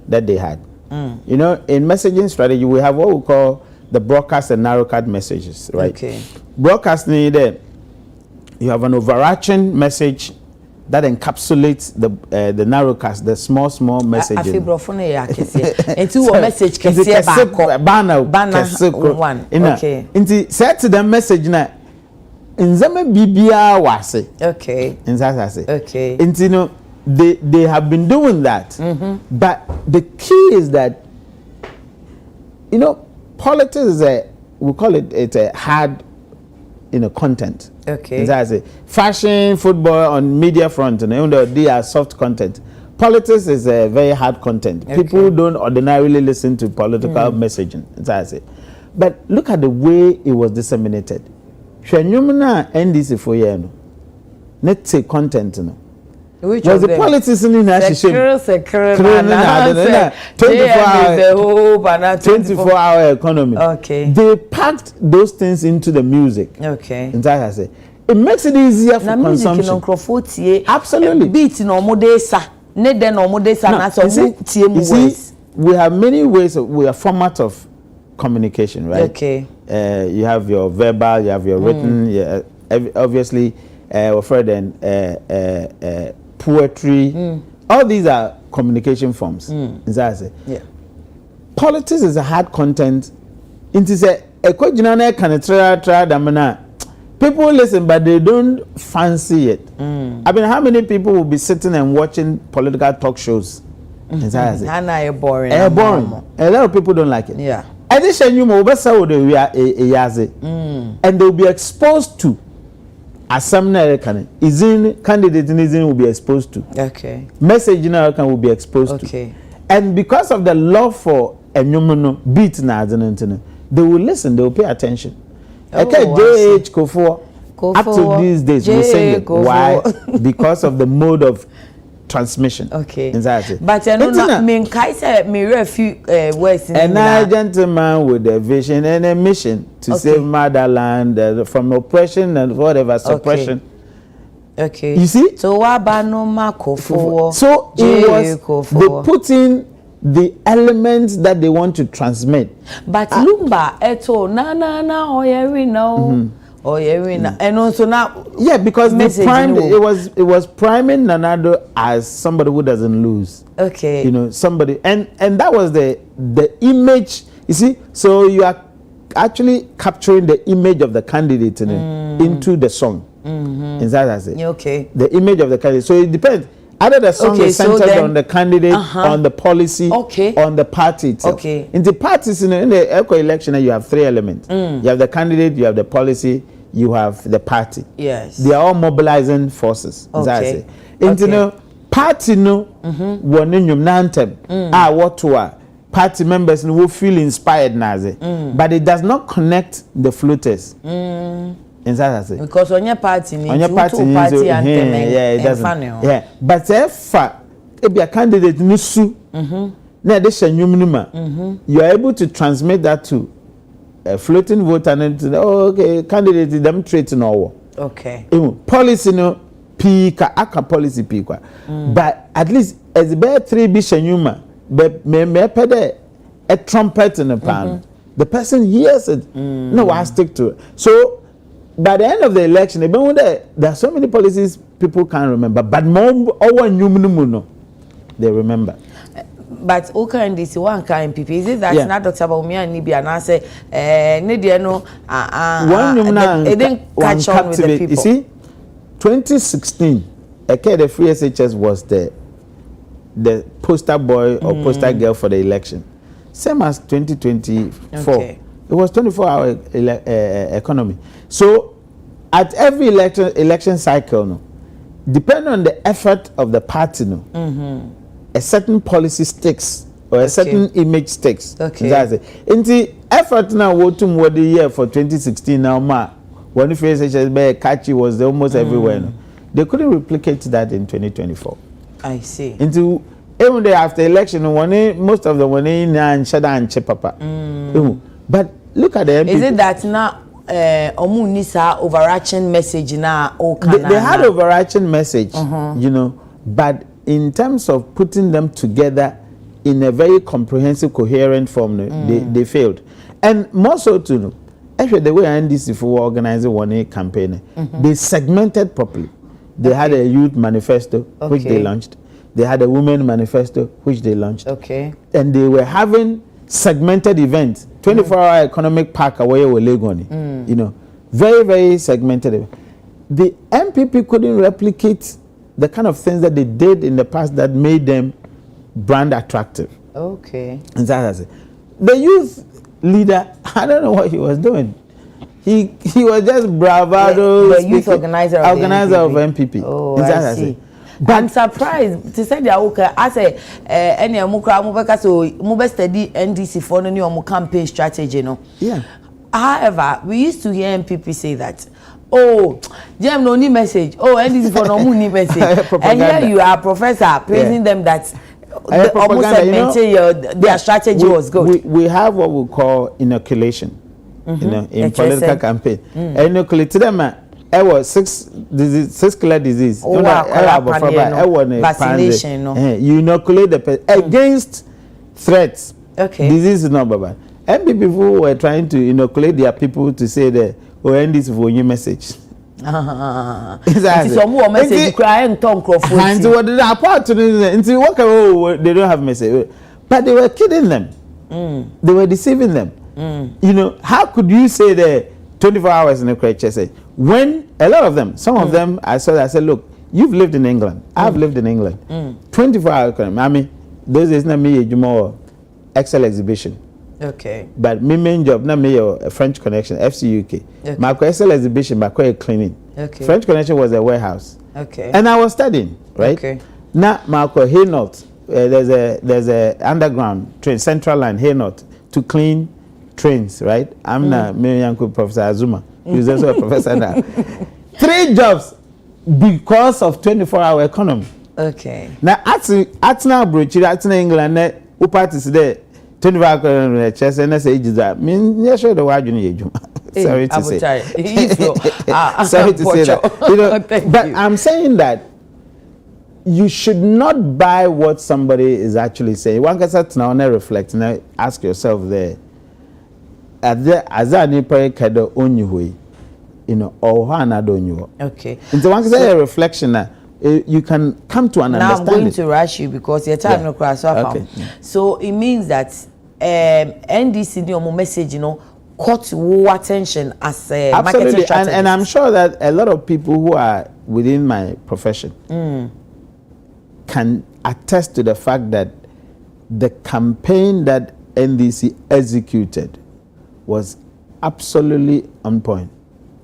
that they had. You know, in messaging strategy we have what we call the broadcast and narrowcast messages, right? Broadcast there you have an overarching message that encapsulates the narrowcast, the small message. I feel brofone ya kese. Into a message kese banner one. Into set to the message na nzame bibia wase. In that say. Into you know they have been doing that. But the key is that you know politics is we call it's a hard content. That's it. Fashion, football on media front, and even though they are soft content, politics is a very hard content. People don't ordinarily listen to political messaging. That's it. But look at the way it was disseminated. Shanyumna NDC for year, let's say content. Was the politics in the 24-hour economy. They packed those things into the music. It makes it easier for consumption. Absolutely. Beat no modesa. You see, we have many ways we have format of communication, right? You have your verbal, you have your written, obviously poetry, all these are communication forms. Politics is a hard content. It is people listen, but they don't fancy it. I mean, how many people will be sitting and watching political talk shows? Boring. Boring. A lot of people don't like it. Addition, and they'll be exposed to. As some candidate will be exposed to. Message will be exposed to. And because of the love for a beat they will listen, they will pay attention. JH Kufuor up to these days we sing it. Why? Because of the mode of transmission. But I know me a few words in a gentleman with a vision and a mission to save motherland from oppression and whatever suppression. You see? So so it was they put in the elements that they want to transmit. But Lumba eto na oyeri no. And also now because it was priming Nanado as somebody who doesn't lose. You know, somebody and that was the image, you see. So you are actually capturing the image of the candidate into the song. The image of the candidate. So it depends. Either the song is centered on the candidate, on the policy, on the party itself. In the parties, in the echo election, you have three elements. You have the candidate, you have the policy, you have the party. They are all mobilizing forces. Into the party, one in your nantem, what to party members will feel inspired, but it does not connect the floaters. Because on your party, on your party and yeah, it doesn't. Yeah, but if be a candidate nusu, na de shenyum you are able to transmit that to a floating vote and then okay, candidate them trait no. Okay. Policy no pika aka policy pika. But at least as be 3 be shenyuma, be me pede a trumpet in the pan. The person hears it. No, I stick to it. So by the end of the election, there are so many policies people can't remember, but more over no, they remember. But okay, and this one kind people is it that not Dr. Baumia and Nibia and I say they didn't catch on with the people. You see, 2016, the free SHS was the poster boy or poster girl for the election. Same as 2024. Okay. It was 24-hour economy. So at every election cycle, no, depending on the effort of the party, no, a certain policy sticks or a certain image sticks. Okay. That's it. In the effort now, what the year for 2016 now, when the first HSB catchy was almost everywhere. No, they couldn't replicate that in 2024. I see. Into even day after election, most of them were in and Shada and Chepapa. But look at the MP. Is it that now Omunisa overarching message now? They had overarching message, you know, but in terms of putting them together in a very comprehensive, coherent form, they failed. And more so too, actually the way NDC for organizing one campaign, they segmented properly. They had a youth manifesto, which they launched. They had a women manifesto, which they launched. Okay. And they were having segmented events, 24-hour economic park away with Legoni. You know, very, very segmented. The MPP couldn't replicate the kind of things that they did in the past that made them brand attractive. Okay. And that's it. The youth leader, I don't know what he was doing. He was just bravado. The youth organizer of MPP. Oh, I see. But I'm surprised to say that okay. I say any mukra mubeka so mube study NDC for no campaign strategy no. Yeah. However, we used to hear MPP say that. Oh, Jem no need message. Oh, NDC for no need message. And here you are, professor, praising them that almost segmented their strategy was good. We have what we call inoculation. You know, in political campaign. Inoculate them. I was six killer disease. Vaccination. You inoculate the person against threats. Okay. Disease is not bad. And people who were trying to inoculate their people to say that end this for new message. Exactly. Some more message cry and talk of and so what apart to they don't have message, but they were kidding them. They were deceiving them. You know, how could you say that 24 hours in a crutch? When a lot of them, some of them, I said, look, you've lived in England. I've lived in England. 24 hours. I mean, those is not me more Excel exhibition. Okay. But my main job, not me a French connection, FC UK. Okay. My Excel exhibition, my cleaning. Okay. French connection was a warehouse. Okay. And I was studying, right? Okay. Now, Marco, Hainault, there's a underground train, central line, Hainault, to clean trains, right? I'm not me uncle Professor Azuma. He's also a professor now. 3 jobs because of 24-hour economy. Okay. Now, at now, British, at England, who parties there, 24-hour economy, chess, and I say, that mean, yes, sure, the word you need. Sorry to say. Sorry to say that. You know, but I'm saying that you should not buy what somebody is actually saying. One can sit now and reflect and ask yourself there. As I need to kado onyu you know, or another onyu. Okay. Into one can say a reflection you can come to an understanding. Now I'm going to rush you because your time no cross off. Okay. So it means that NDC no message, you know, caught attention as a marketing strategist. And I'm sure that a lot of people who are within my profession can attest to the fact that the campaign that NDC executed was absolutely on point.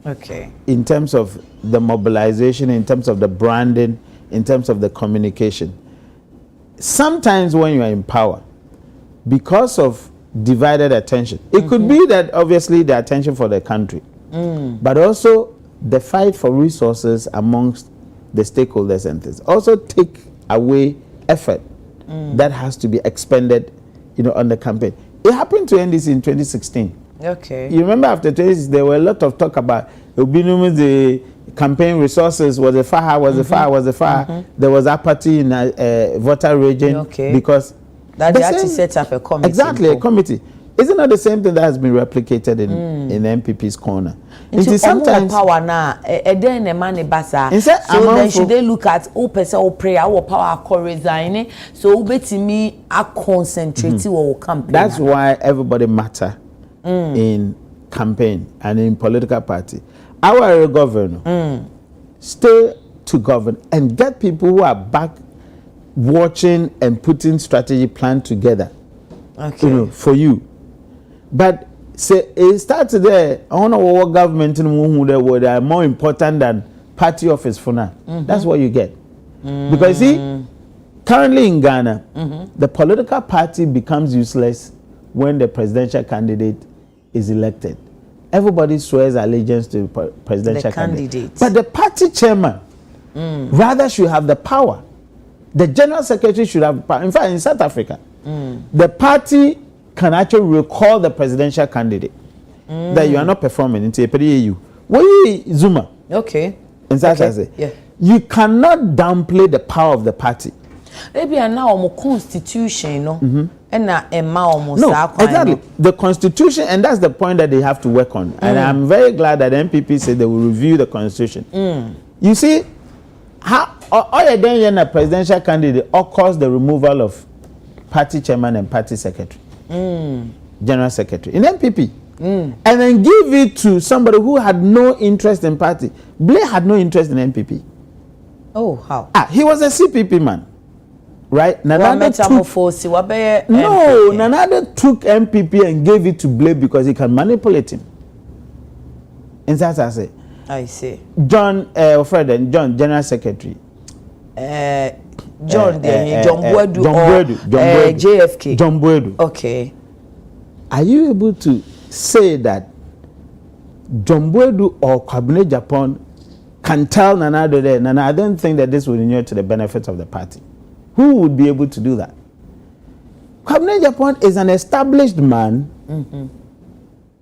Okay. In terms of the mobilization, in terms of the branding, in terms of the communication. Sometimes when you are in power, because of divided attention, it could be that obviously the attention for the country, but also the fight for resources amongst the stakeholders and things. Also take away effort that has to be expended, on the campaign. It happened to NDC in 2016. Okay. You remember after 2016, there were a lot of talk about the campaign resources was a fire. There was apathy in voter region because that they actually set up a committee. Exactly, a committee. Isn't that the same thing that has been replicated in MPP's corner? Into sometimes power now, then a man basa. So then should they look at person or prayer or power co resigning? So bet me a concentrate or campaign. That's why everybody matter in campaign and in political party. Our governor stay to govern and get people who are back watching and putting strategy plan together. Okay. For you. But say it starts there. I want to work government in who they are more important than party office for now. That's what you get. Because see, currently in Ghana, the political party becomes useless when the presidential candidate is elected. Everybody swears allegiance to the presidential candidate. But the party chairman rather should have the power. The general secretary should have power. In fact, in South Africa, the party can actually recall the presidential candidate that you are not performing into a you. Why Zuma? Okay. In South Africa, you cannot downplay the power of the party. Maybe now more constitution, and now exactly the constitution, and that's the point that they have to work on. And I'm very glad that MPP said they will review the constitution. You see, how all you're doing a presidential candidate occurs the removal of party chairman and party secretary, general secretary in MPP, and then give it to somebody who had no interest in party. Blair had no interest in MPP. Oh, how? He was a CPP man, right? Nanado took MPP and gave it to Blair because he can manipulate him. And that's what I say. I see. John, Fred and John, general secretary. John Boadu JFK. John Boadu. Okay. Are you able to say that John Boadu or Cabinet Japan can tell Nanado there, Nana, I don't think that this will inure to the benefit of the party? Who would be able to do that? Cabinet Japan is an established man.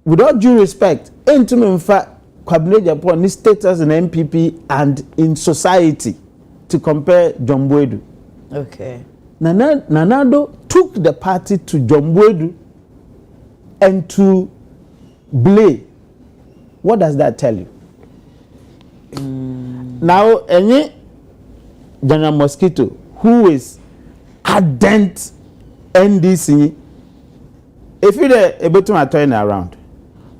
With all due respect, in fact, Cabinet Japan is status in MPP and in society to compare John Boadu. Okay. Nanado took the party to John Boadu and to Blair. What does that tell you? Now, any General Mosquito, who is ardent NDC, if you're able to turn around,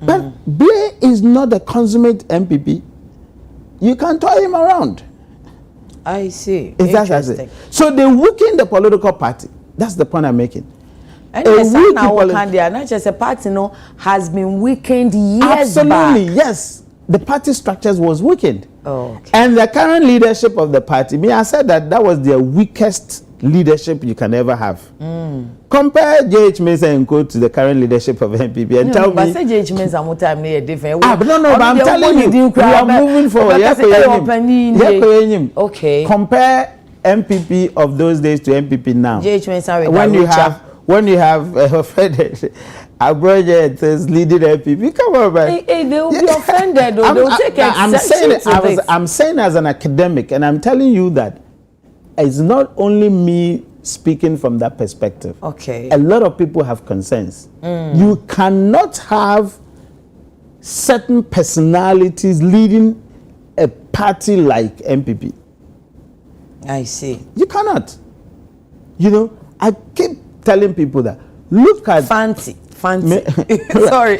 but Blair is not a consummate MPP, you can turn him around. I see. Interesting. So they weaken the political party. That's the point I'm making. And not just a party, has been weakened years Absolutely, back. yes. The party structures was weakened. Oh, okay. And the current leadership of the party, I said that was their weakest leadership you can ever have. Compare J.H. Mensah and Co to the current leadership of MPP and tell me. But say J.H. Mensah more time near different. But I'm telling you, we are moving forward. Okay. Compare MPP of those days to MPP now. J.H. Mensah when you have a brother is leading MPP, come on, man. Hey, they will be offended. They will take exception. I'm saying as an academic, and I'm telling you that it's not only me speaking from that perspective. Okay. A lot of people have concerns. You cannot have certain personalities leading a party like MPP. I see. You cannot. I keep telling people that look at fancy. Sorry.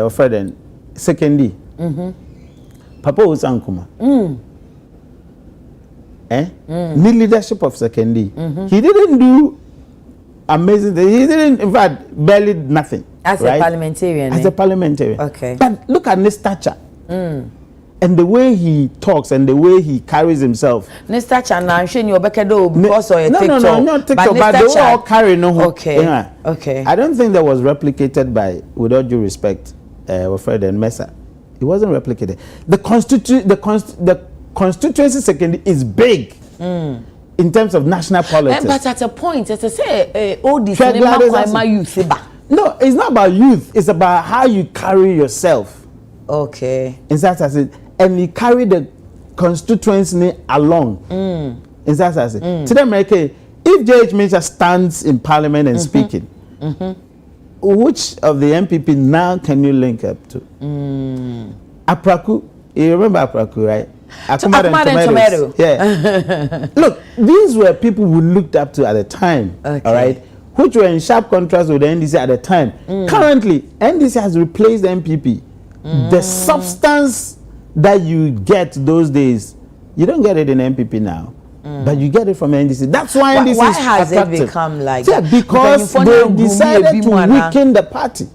Fred secondly. Papa Usankuma. Need leadership of secondly. He didn't do amazing things. He didn't, in fact, barely nothing. As a parliamentarian. As a parliamentarian. Okay. But look at his stature. A and the way he talks and the way he carries himself. Mr. Chan, I'm sure you're because of no, TikTok. No, not TikTok, but they were all carrying on. Okay. Yeah. Okay. I don't think that was replicated by, with all due respect, Fred and Mensah. It wasn't replicated. The constituency secondary is big in terms of national politics. But at a point, as I say, all these no, it's not about youth. It's about how you carry yourself. Okay. In that sense, and you carry the constituency along. In that sense, today, America, if J.H. Mensah stands in Parliament and speaking, which of the MPP now can you link up to? Apraku, you remember Apraku, right? Akuma and tomato. Yeah. Look, these were people who looked up to at the time. Okay. All right. Which were in sharp contrast with the NDC at the time. Currently, NDC has replaced the MPP. The substance that you get those days, you don't get it in MPP now, but you get it from NDC. That's why NDC why is has attractive. It become like that? Because they decided to weaken the party.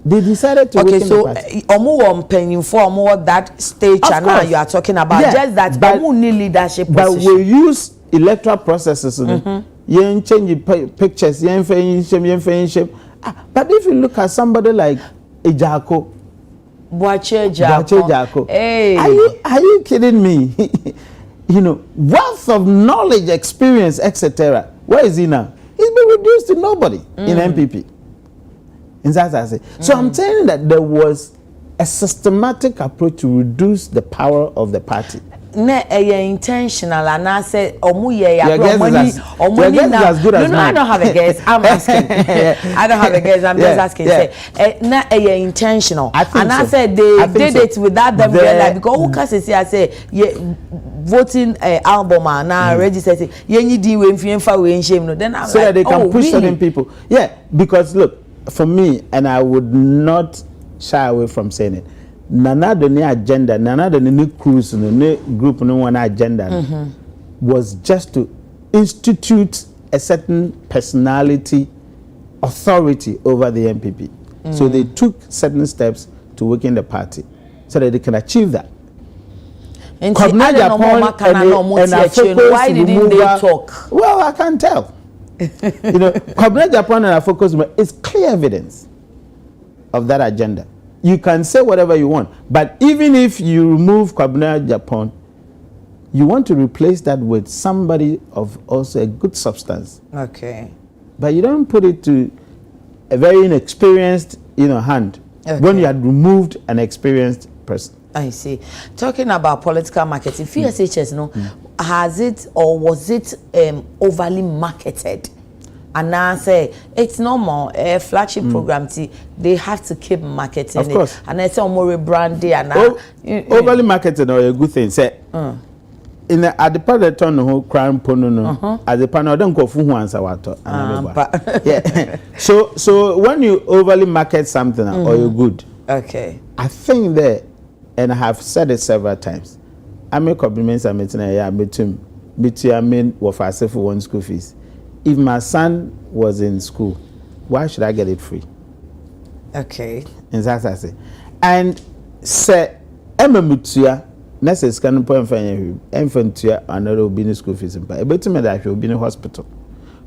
They decided to weaken the party. Okay, so omo that stage and now you are talking about just that omo need leadership position. But we use electoral processes. You change pictures, but if you look at somebody like Ejako, Boache Jako. Hey. Are you kidding me? You know, wealth of knowledge, experience, etc. Where is he now? He's been reduced to nobody in MPP. So I'm saying that there was a systematic approach to reduce the power of the party. Intentional and I said your guess is as good as mine. No, I don't have a guess. I'm asking. I don't have a guess. I'm just asking. Say, intentional. And I said they did it without them realizing, because who can say I say voting album and now register say you do we shame no. Then I'm so that they can push certain people. Yeah, because look, for me, and I would not shy away from saying it. Nana the new agenda, nana the new cruise, the new group, no one agenda was just to institute a certain personality, authority over the MPP. So they took certain steps to weaken the party, so that they can achieve that. And why didn't they talk? Well, I can't tell. You know, Kobby Japan and our focus is clear evidence of that agenda. You can say whatever you want, but even if you remove Kobby Japan, you want to replace that with somebody of also a good substance. Okay. But you don't put it to a very inexperienced, hand when you had removed an experienced person. I see. Talking about political marketing, FSHS, has it or was it overly marketed? And now I say it's normal. Flagship program, they have to keep marketing. Of course. And I say more branding and overly marketed or a good thing. Say in the at the part of the turn who crime pono at the panel don't go for who answer what. Yeah. So when you overly market something or you're good. Okay. I think that, and I have said it several times. I make Kobby Mensah meeting between what I say for one school fees. If my son was in school, why should I get it free? Okay. And that's what I say. And say, Emma Mutia, Nessus can point for infantia and there will be no school fees. But to me that will be in a hospital.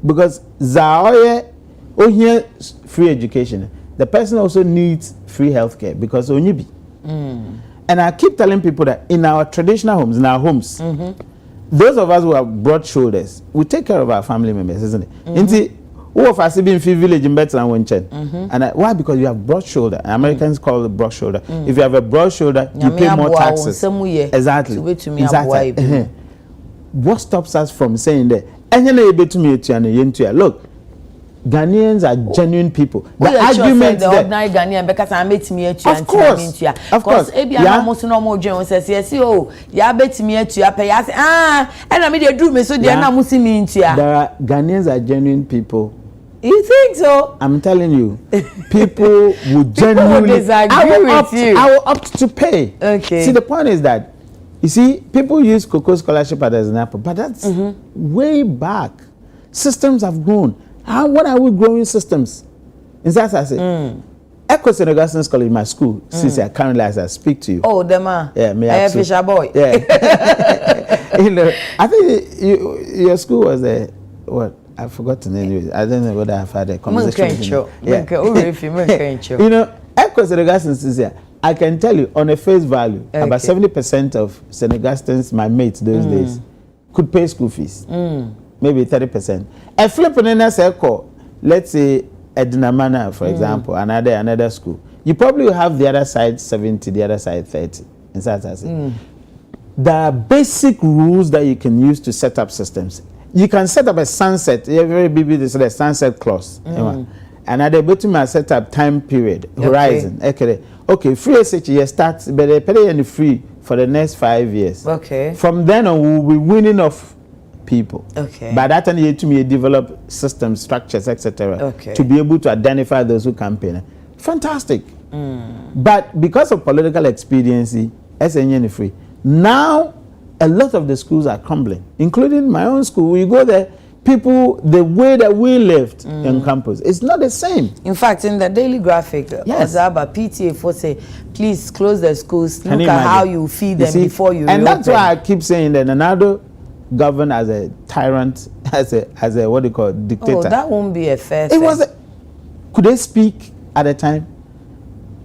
Because Zaoye, here free education. The person also needs free healthcare because only be. And I keep telling people that in our traditional homes, in our homes, those of us who have broad shoulders, we take care of our family members, isn't it? Who of us have been in village in better than one chen? And why? Because you have broad shoulder. Americans call it broad shoulder. If you have a broad shoulder, you pay more taxes. Exactly. What stops us from saying that? Look, Ghanaians are genuine people. The argument the ordinary Ghanaian because I met me at you. Of course. Of course. Yeah. Most normal John says yes. Oh, yeah, bet me at you. And I made a dream so they are not musing me into ya. The Ghanaians are genuine people. You think so? I'm telling you, people would genuinely I will opt to pay. Okay. See, the point is that you see, people use Cocoa Scholarship as an example, but that's way back. Systems have grown. What are we growing systems? Is that I say? Echo St. Augustine's College, my school, since I currently as I speak to you. Oh, them are. Yeah, me I Fisher boy. Yeah. You know, I think your school was what? I forgot the name. I don't know whether I've had a conversation with you. Yeah. You know, Echo St. Augustine's is here. I can tell you on a face value, about 70% of St. Augustine's, my mates those days, could pay school fees. Maybe 30%. A flip in Echo, let's say Edinamana, for example, another school. You probably have the other side 70, the other side 30. There are basic rules that you can use to set up systems. You can set up a sunset, very big, they say a sunset clause. And at the bottom, I set up time period, horizon. Okay, free SHE starts, but they pay free for the next 5 years. Okay. From then on, we'll be winning off people. Okay. By that time, you need to develop systems, structures, etc. To be able to identify those who campaign. Fantastic. But because of political expediency, SNN free. Now, a lot of the schools are crumbling, including my own school. We go there, people, the way that we lived on campus, it's not the same. In fact, in the daily graphic, Ozaba PTA for say, please close the schools, look at how you feed them before you And that's why I keep saying that Nana governed as a tyrant, as a what do you call it, dictator. Oh, that won't be a fair thing. Could they speak at a time?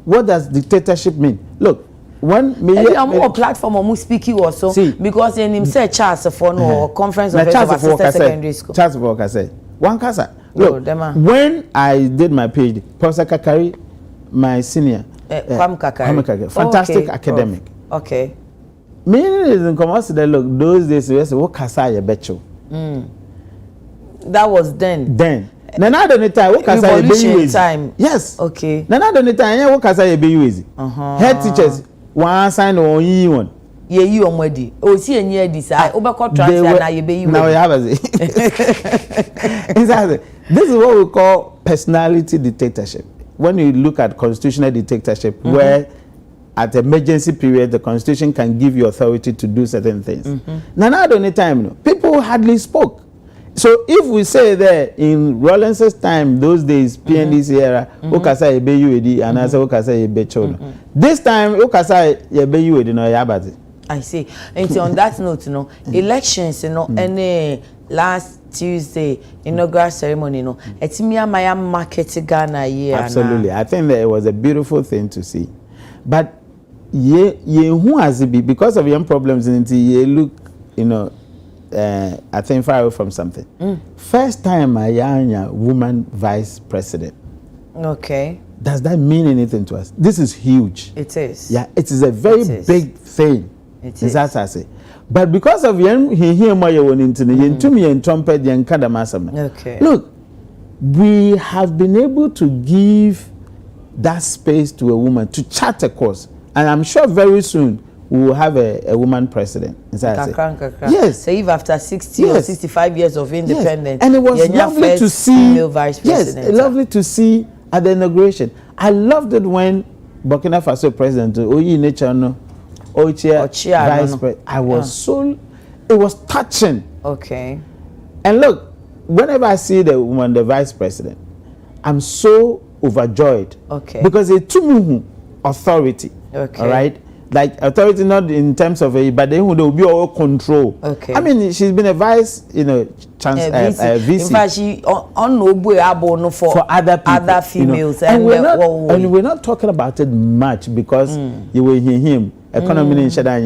What does dictatorship mean? Look, when I'm more platform or speaking also because in him say Charles for no conference of assistant secondary school. Charles Walker said, one casa. Look, when I did my PhD, Professor Kakari, my senior, Kakari, fantastic academic. Okay. Meaning is in commercial. Look, those days we say what casa you betcho. That was then. Then. Nana don't time what casa you be time. Yes. Okay. Nana don't time what casa you be easy. Head teachers. One sign on you one. Yeah, you on ready. Oh, see, and yeah, this I overcontract now you be you. Now you have a exactly. This is what we call personality dictatorship. When you look at constitutional dictatorship, where at emergency period the constitution can give you authority to do certain things. Now, not only time, people hardly spoke. So if we say that in Rollins's time, those days, PNDC era, Okasa ebe UAD and I say Okasa ebe chono. This time, Okasa ebe UAD no yabati. I see. And so on that note, elections, any last Tuesday inaugural ceremony, it's me and my market Ghana year. Absolutely, I think that it was a beautiful thing to see. But who has it be because of young problems in it? You look, I think far away from something. First time I am a woman vice president. Okay. Does that mean anything to us? This is huge. It is. Yeah, it is a very big thing. It is. That's what I say. But because of okay. Look, we have been able to give that space to a woman to chart a course. And I'm sure very soon we will have a woman president. Yes. So if after 60 or 65 years of independence, and it was lovely to see female vice president. Yes, lovely to see at the inauguration. I loved it when Burkina Faso president Oyi Nechano vice president. I was it was touching. Okay. And look, whenever I see the woman, the vice president, I'm so overjoyed. Okay. Because it took me authority. Okay. All right. Like authority, not in terms of but then there will be all control. Okay. I mean, she's been a vice, VC. In fact, she on for other females, and we're not talking about it much because you will hear him. Economy in Shada,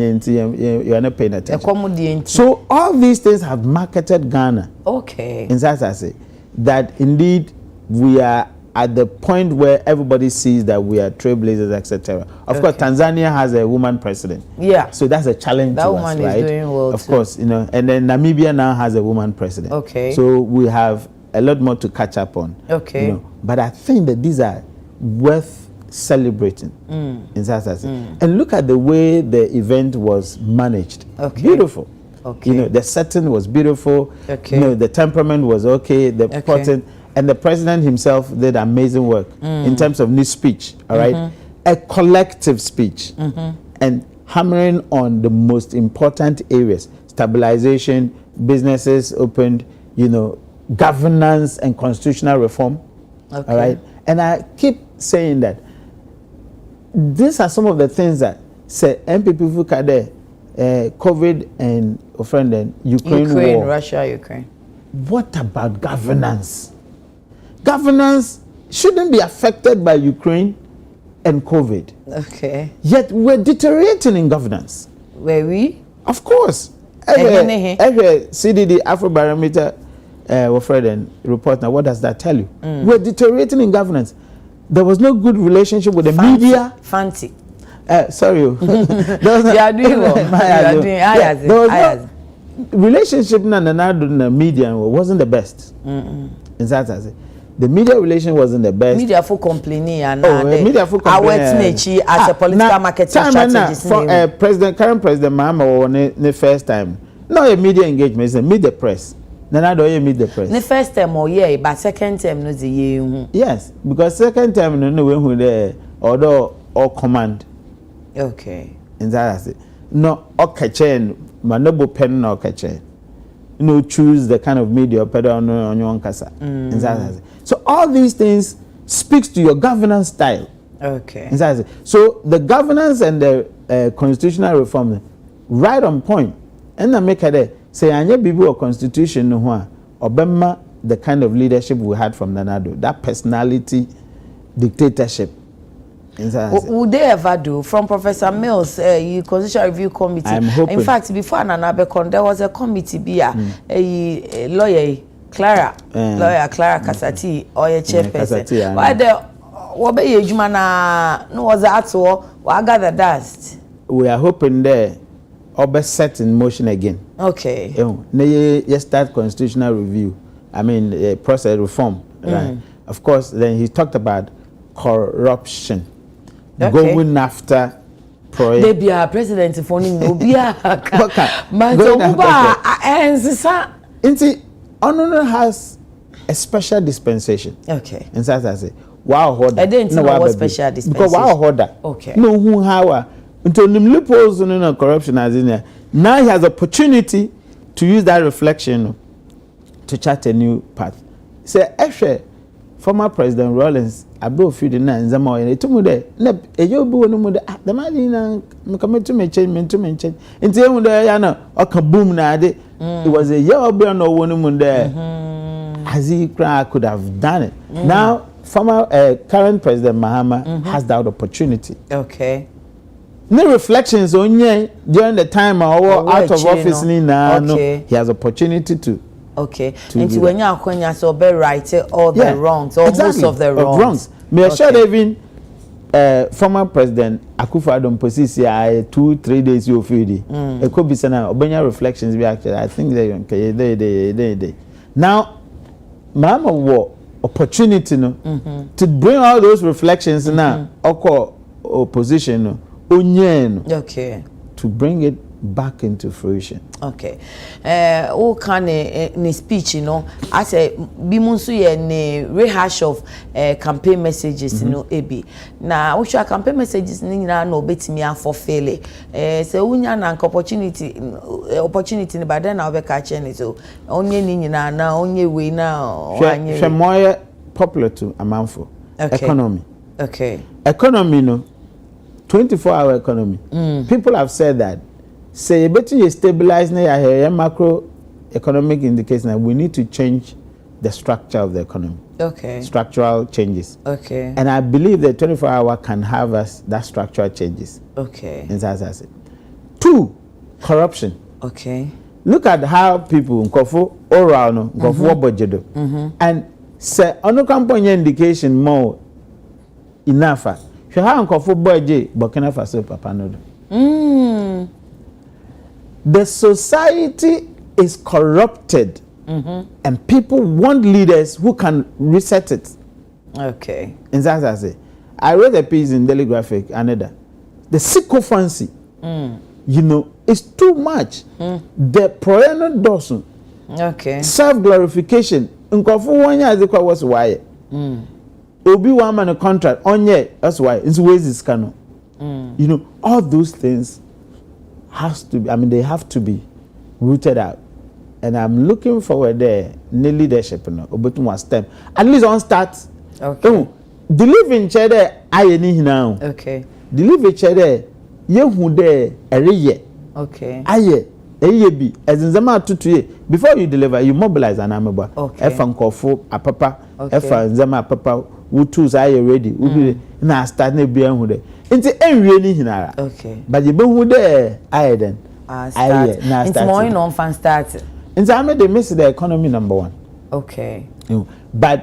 you are not paying attention. So all these things have marketed Ghana. Okay. In that I say that indeed we are at the point where everybody sees that we are trailblazers, etc. Of course, Tanzania has a woman president. Yeah. So that's a challenge to us, right? That woman is doing well of course, and then Namibia now has a woman president. Okay. So we have a lot more to catch up on. Okay. But I think that these are worth celebrating in South Africa. And look at the way the event was managed. Okay. Beautiful. Okay. The setting was beautiful. Okay. The temperament was okay. The important. And the president himself did amazing work in terms of his speech, all right? A collective speech and hammering on the most important areas, stabilization, businesses opened, governance and constitutional reform, all right? And I keep saying that these are some of the things that say MPP look at the COVID and Ukraine war. Russia, Ukraine. What about governance? Governance shouldn't be affected by Ukraine and COVID. Okay. Yet we're deteriorating in governance. Were we? Of course. Every CDD Afrobarometer report. Now, what does that tell you? We're deteriorating in governance. There was no good relationship with the media. Fancy. Sorry. You are doing well. You are doing. There was no relationship in the media wasn't the best. In that sense. The media relation wasn't the best. Media for complaining and media for complaining. As a political marketing strategist. For current president Mahama won the first time. No, a media engagement, it's a media press. Nana do you meet the press? The first time but second time no the year. Yes, because second time no when who the order or command. Okay. In that sense. No, okachen, manobo pen no okachen. No, choose the kind of media pedo on your own casa. So all these things speaks to your governance style. Okay. So the governance and the constitutional reform, right on point. And I make it say anya bibi or constitution no ho obema the kind of leadership we had from Nanado, that personality dictatorship. Would they ever do from Professor Mills, you Constitutional Review Committee? I'm hoping. In fact, before Nanabekon, there was a committee a lawyer Clara Kasati or a chairperson. Why the what be you no was at all? What gather dust? We are hoping there or be set in motion again. Okay. You start constitutional review. I mean process reform. Right? Of course, then he talked about corruption. Okay. Going after they be our president for Nobia. Honor has a special dispensation. Okay. And so I say, wow, hold I didn't know what special dispensation. Because wow, hold that. Okay. No, who how until the loopholes no corruption as in there. Now he has opportunity to use that reflection to chart a new path. Say, actually, former President Rawlings, I brought few the nine Zamo and it told me that a yobu no more the man come to me change. Until there, or kaboom na it was a year or no one there. As he could have done it. Now, former current President Mahama has that opportunity. Okay. No reflections on ye during the time or out of office no. He has opportunity to. Okay. And when you are so be right all the wrongs, or most of the wrongs. Me assure even former President Akufo-Addo posisi 2-3 days you feel it could be sana obenya reflections be actually I think they now mama wo opportunity no to bring all those reflections now opposition no okay, to bring it back into fruition. Okay. Who can in speech, you know, I say bimunsu ye rehash of campaign messages, you know, ebi. Na which are campaign messages ni na no betimi for failure. So unya na opportunity ni but then I'll be catching it. So onye ni na onye we na onye. More popular to amanfo. Okay. Economy. Okay. Economy no 24-hour economy. People have said that. Say better you stabilize na macro economic indicator. We need to change the structure of the economy. Okay. Structural changes. Okay. And I believe that 24-hour can have us that structural changes. Okay. And that's it. 2, corruption. Okay. Look at how people nkofo oral no nkofo budget. And say ono company indication more enough. So how nkofo budget Burkina Faso papa no. The society is corrupted and people want leaders who can reset it. Okay. And that's I say. I read a piece in Daily Graphic, another. The sycophancy, you know, is too much. The proeno dosun. Okay. Self-glorification. Nkofu wanya azikwa was why. Obi one man a contract, onye, that's why. It's ways is cano. You know, all those things has to be, I mean, they have to be rooted out. And I'm looking forward there, the leadership, you know, STEM. At least on start. Okay. The living chair there, I need now. Okay. deliver chere ye hu de ereye okay aye eye bi ezinzama tutuye before you deliver you mobilize an ameba efa nkofo apapa efa nzama apapa wutu say ready we na start na bia hu de nti enwie ni hinara okay but you be hu de aye then start na start nti mo no fan start nti ame they miss the economy number 1 okay but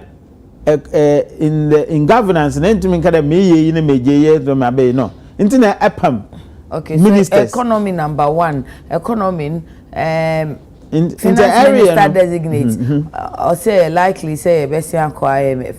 in governance na ntumi kada me ye na meje ye do ma be no nti na epam okay ministers. So economy number 1 economy in the area minister designate or say likely say best anko IMF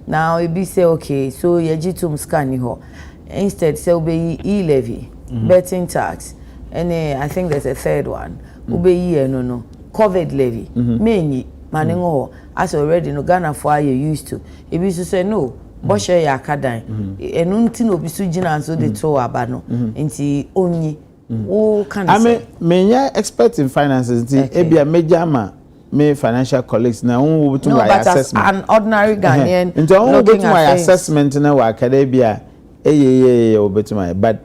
now it be say okay so ye gitum scan ho instead say obey e-levy betting tax and I think there's a third one obey no COVID levy many maningo as already no Ghana for you used to if you say no boshe ya akadan enu nti no bisu gina so de to aba no nti onyi o kan say me expert in finances nti ebia meja ma me financial colleagues na won wo to my assessment an ordinary Ghanaian nti won wo to my assessment na wa academia eyeye wo to my but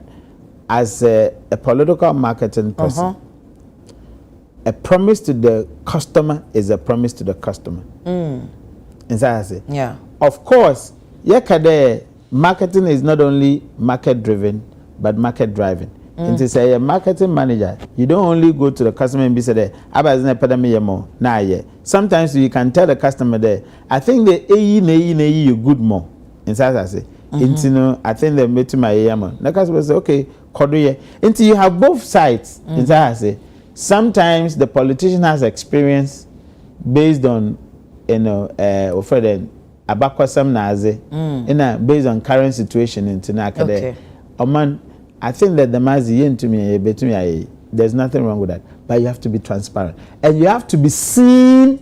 as a political marketing person a promise to the customer is a promise to the customer is that I say yeah of course yakade marketing is not only market driven but market driving. It is a marketing manager. You don't only go to the customer and be said, sometimes you can tell the customer there, I think the you good more. Inside I say, I think they made to my yama. The customer say, okay, until you have both sides. Inside I say, sometimes the politician has experience based on abakwasam naze based on current situation in Tinakade. Oman, I think that the mazi yentumi betumi there's nothing wrong with that, but you have to be transparent and you have to be seen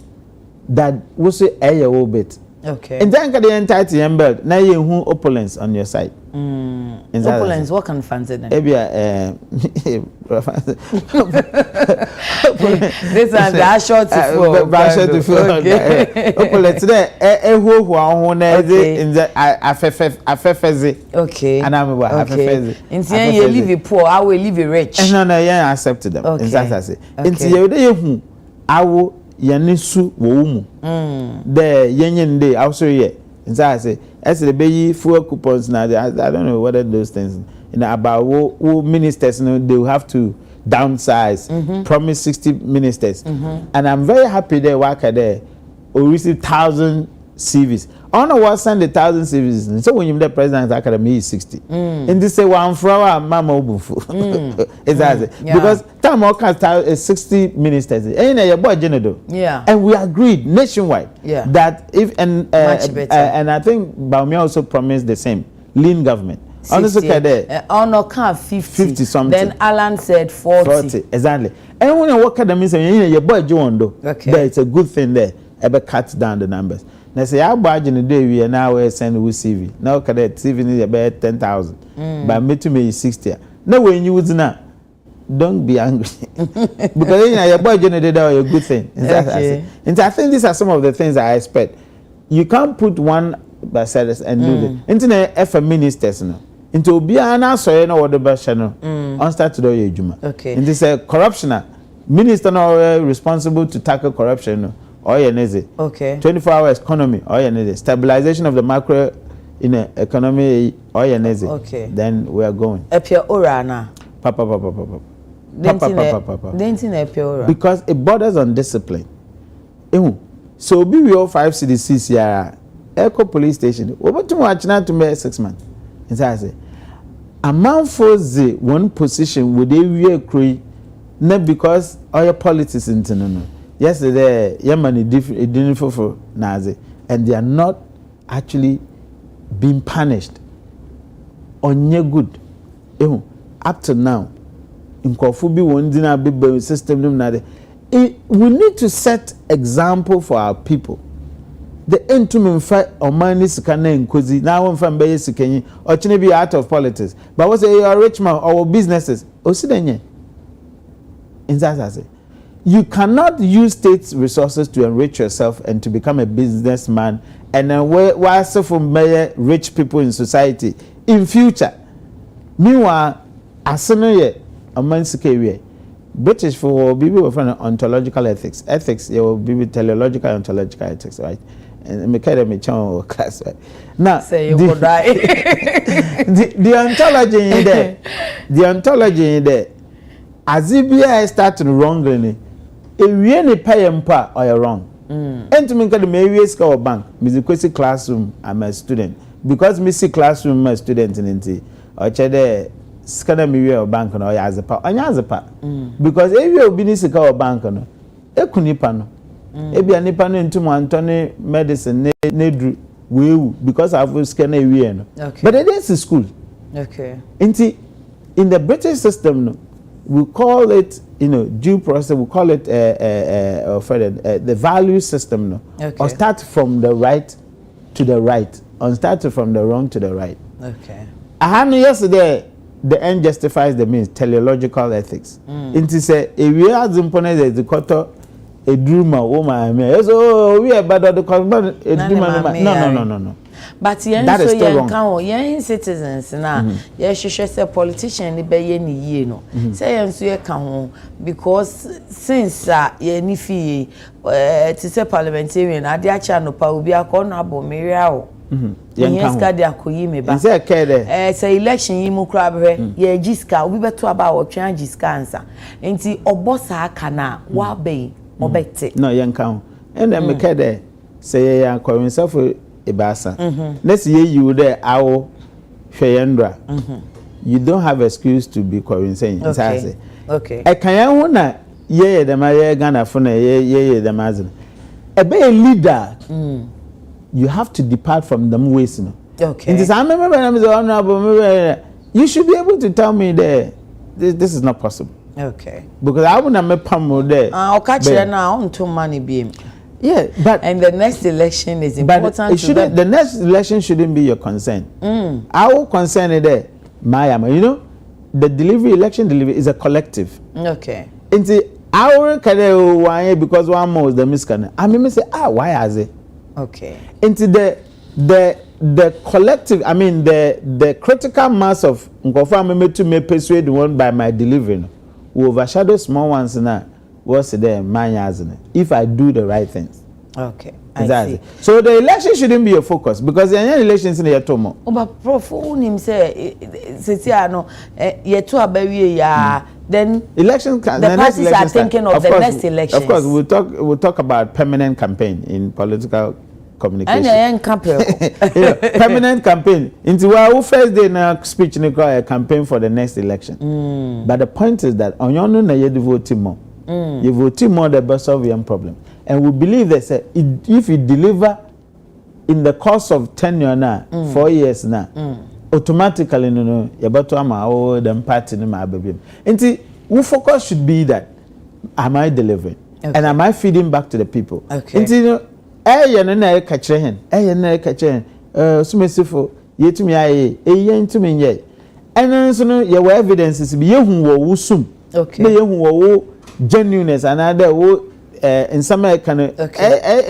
that we say a little bit. Okay. And then the entire belt now you who opulence on your side. Opulence, what can fancy then? This one the short to full. Opulence there who in the afefeze. Okay. And I'm afefeze. Instead you live a poor, I will live a rich. No, yeah, accept them. Okay. Instead you I will yanisu wo the yenyen day also here inside I say as the baby fuel coupons now I don't know what are those things about who ministers they will have to downsize promise 60 ministers and I'm very happy they work there or receive 1,000 CVs. I don't know what send the 1,000 CVs. So when you the president's academy is 60. And they say one flower mama obufu. Exactly. Because time all is 60 ministers. And your boy General. Yeah. And we agreed nationwide that if much better. And I think Baumia also promised the same lean government. Honestly, no can't 50 something. Then Alan said 40. Exactly. And when you work at the ministry, your boy Jondo. Okay. There it's a good thing there. Ever cut down the numbers. Now say I budget in the day we are now send we CV. Now kada CV is about 10,000. But me to me is 60. Now when you would now, don't be angry because your budget in the day a good thing. Okay. And I think these are some of the things I expect. You can't put one beside us and do the internet FM ministers now. Into Biana so you know what the best no on start to do your juma. Okay. And this a corruption minister now responsible to tackle corruption. No. Okay. 24 hours economy. Stabilization of the macro in the economy. Okay. Then we are going. Epia ora na. Papa. Because it borders on discipline. So we all 5 CDCs here. Echo police station. Over too much now to me 6 months. Inside I say, a man for the one position would they wear crew, not because all your politics into no. Yesterday, Yemen didn't for Nazi, and they are not actually being punished on your good. Up to now, in Kofubi, one dinner big system, we need to set example for our people. The end to me fight or money scanner in Kozi, now one from Bay Sikeni, or be out of politics. But what's a rich man or businesses? Osidanye. In that I say. You cannot use state resources to enrich yourself and to become a businessman and then while from rich people in society in future Meanwhile, aseno ye amansike wie. British for people were from ontological ethics. Ethics, you will be teleological ontological ethics, right? And me carry me channel class, right? Now, say you could die. the ontology in there, the ontology in there, as if you start wrongly, if you any pay empa or you're wrong. And to me, the maybe school bank, Missy classroom, I'm a student. Because Missy classroom, I'm a student in it, or chede. Skana mi we bank no ya azepa anya azepa because if you be ni sika bank no ekunipa no e bia nipa no ntumu antone medicine ne dru wewu because of skana we no but it is school in the British system no we call it due process, we call it the value system no or start from the right to the right or start from the wrong to the right. I had yesterday the end justifies the means, teleological ethics. Into say, if we are the imponent, the quarter, a dreamer, woman, so we are better the correspondent, a dreamer. No. But that is still wrong. Young citizens now, yes, she says a politician, the bay, say, and so you can because since ye fee to say parliamentarian, I dear channel, will be a corner about Miriam. Yes, God, they are calling me back. Say election, you move crab, ye Giska, we better about change Giska answer. And see, or boss, I can wa bay or bet. No, young count. And then make there say, I call himself a bassa. Let's hear you there, our Fayandra. You don't have excuse to be coinciding. Okay. I can't wanna, ye, the Maya Gana Funa, ye, the Mazin. A bay leader. You have to depart from them ways. Okay. And this, I remember when I was honorable, you should be able to tell me there, this is not possible. Okay. Because I wouldn't have pam there. I'll catch you now on to money beam. Yeah, but and the next election is important. But it shouldn't. The next election shouldn't be your concern. Our concern is there. The election delivery is a collective. Okay. And see, our career because one more is the miscan. I mean, say, why is it? Okay. Into the collective, I mean the critical mass of Nkofo to me persuade one by my delivery will overshadow small ones now. What's there, my if I do the right things. Okay. Exactly. So the election shouldn't be your focus because there are elections in the Yatomo. Oh, but Prof, him say, then election. The parties are thinking of the next election. Of course, we'll talk about permanent campaign in political communication. And permanent campaign. Into our first day now speech a campaign for the next election. But the point is that on your own you vote more. You vote more the best of your problem. And we believe that if you deliver in the course of tenure now, 4 years now, automatically, you're about to am them party in my baby. And we focus should be that am I delivering and am I feeding back to the people? Okay. And you catch hen, so merciful, yet to me, to me, and then so your evidence is be you who sum. Okay. You who genuineness and other. In some can okay.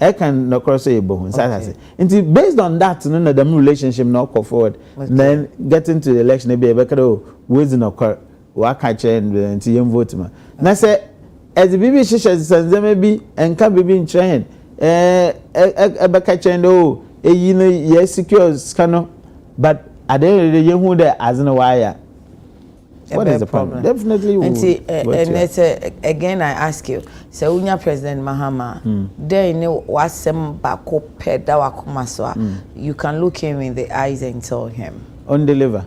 I can no cross a bone. And based on that, no the relationship not go forward. Then get into the election, maybe a better ways in occur. What catch and vote. Now say as the baby says there may be and can be in train. A back and yes secure scanner, but at the end of the day, who there as in a wire. What is the problem? Definitely. And see, and it's again, I ask you. So, when you're President Mahama, there you know what some bako peda wakumaswa. You can look him in the eyes and tell him. On deliver.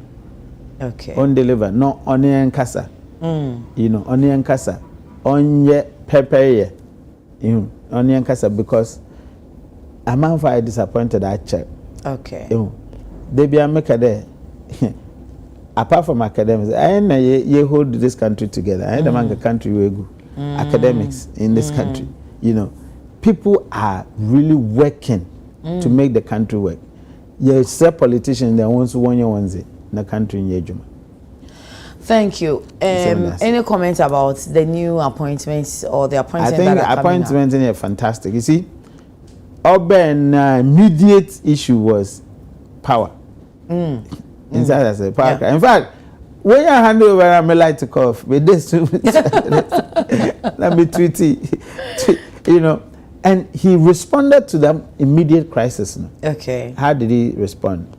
Okay. On deliver. No on your kasa. On your kasa. On your pepper. On your kasa because I'm very disappointed. I check. Okay. They be a maker there. Apart from academics, I know you hold this country together. I know the country will go. Academics in this country, people are really working to make the country work. You say politicians that wants one year in the country in Yejuma. Thank you. Any comments about the new appointments or the appointments? I think the appointments are fantastic. You see, our immediate issue was power. inside as a power cry. In fact, when you hand over, I'm like to cough. With this, let me tweet it. You know, and he responded to the immediate crisis. No? Okay. How did he respond?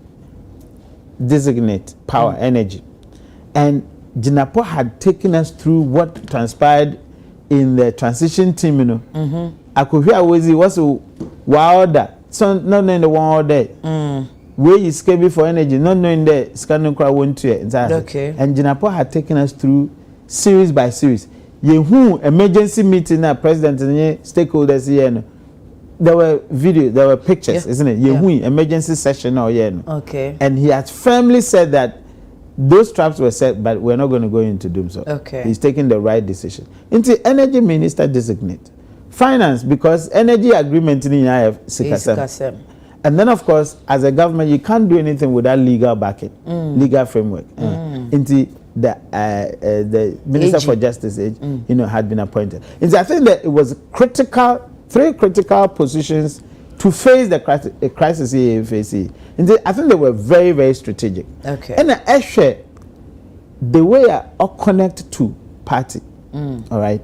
Designate power, energy, and Jinapo had taken us through what transpired in the transition team. You know, Akufo was a wilder. So not knowing the one all day. Where you scale for energy, not knowing the scanning crowd went to it. Okay. And Jinapo had taken us through series by series. Yehu emergency meeting na president and stakeholders here. There were videos, there were pictures, isn't it? Yehu emergency session or Okay. And he had firmly said that those traps were set, but we're not going to go into doom so. Okay. He's taking the right decision. Into energy minister designate. Finance, because energy agreement in IF Sikasem. And then, of course, as a government, you can't do anything without legal backing, legal framework. Into the Minister for Justice, you know, had been appointed. And I think that it was critical, 3 critical positions to face the crisis here facing. And I think they were very, very strategic. Okay. And actually, the way I connect to party, all right,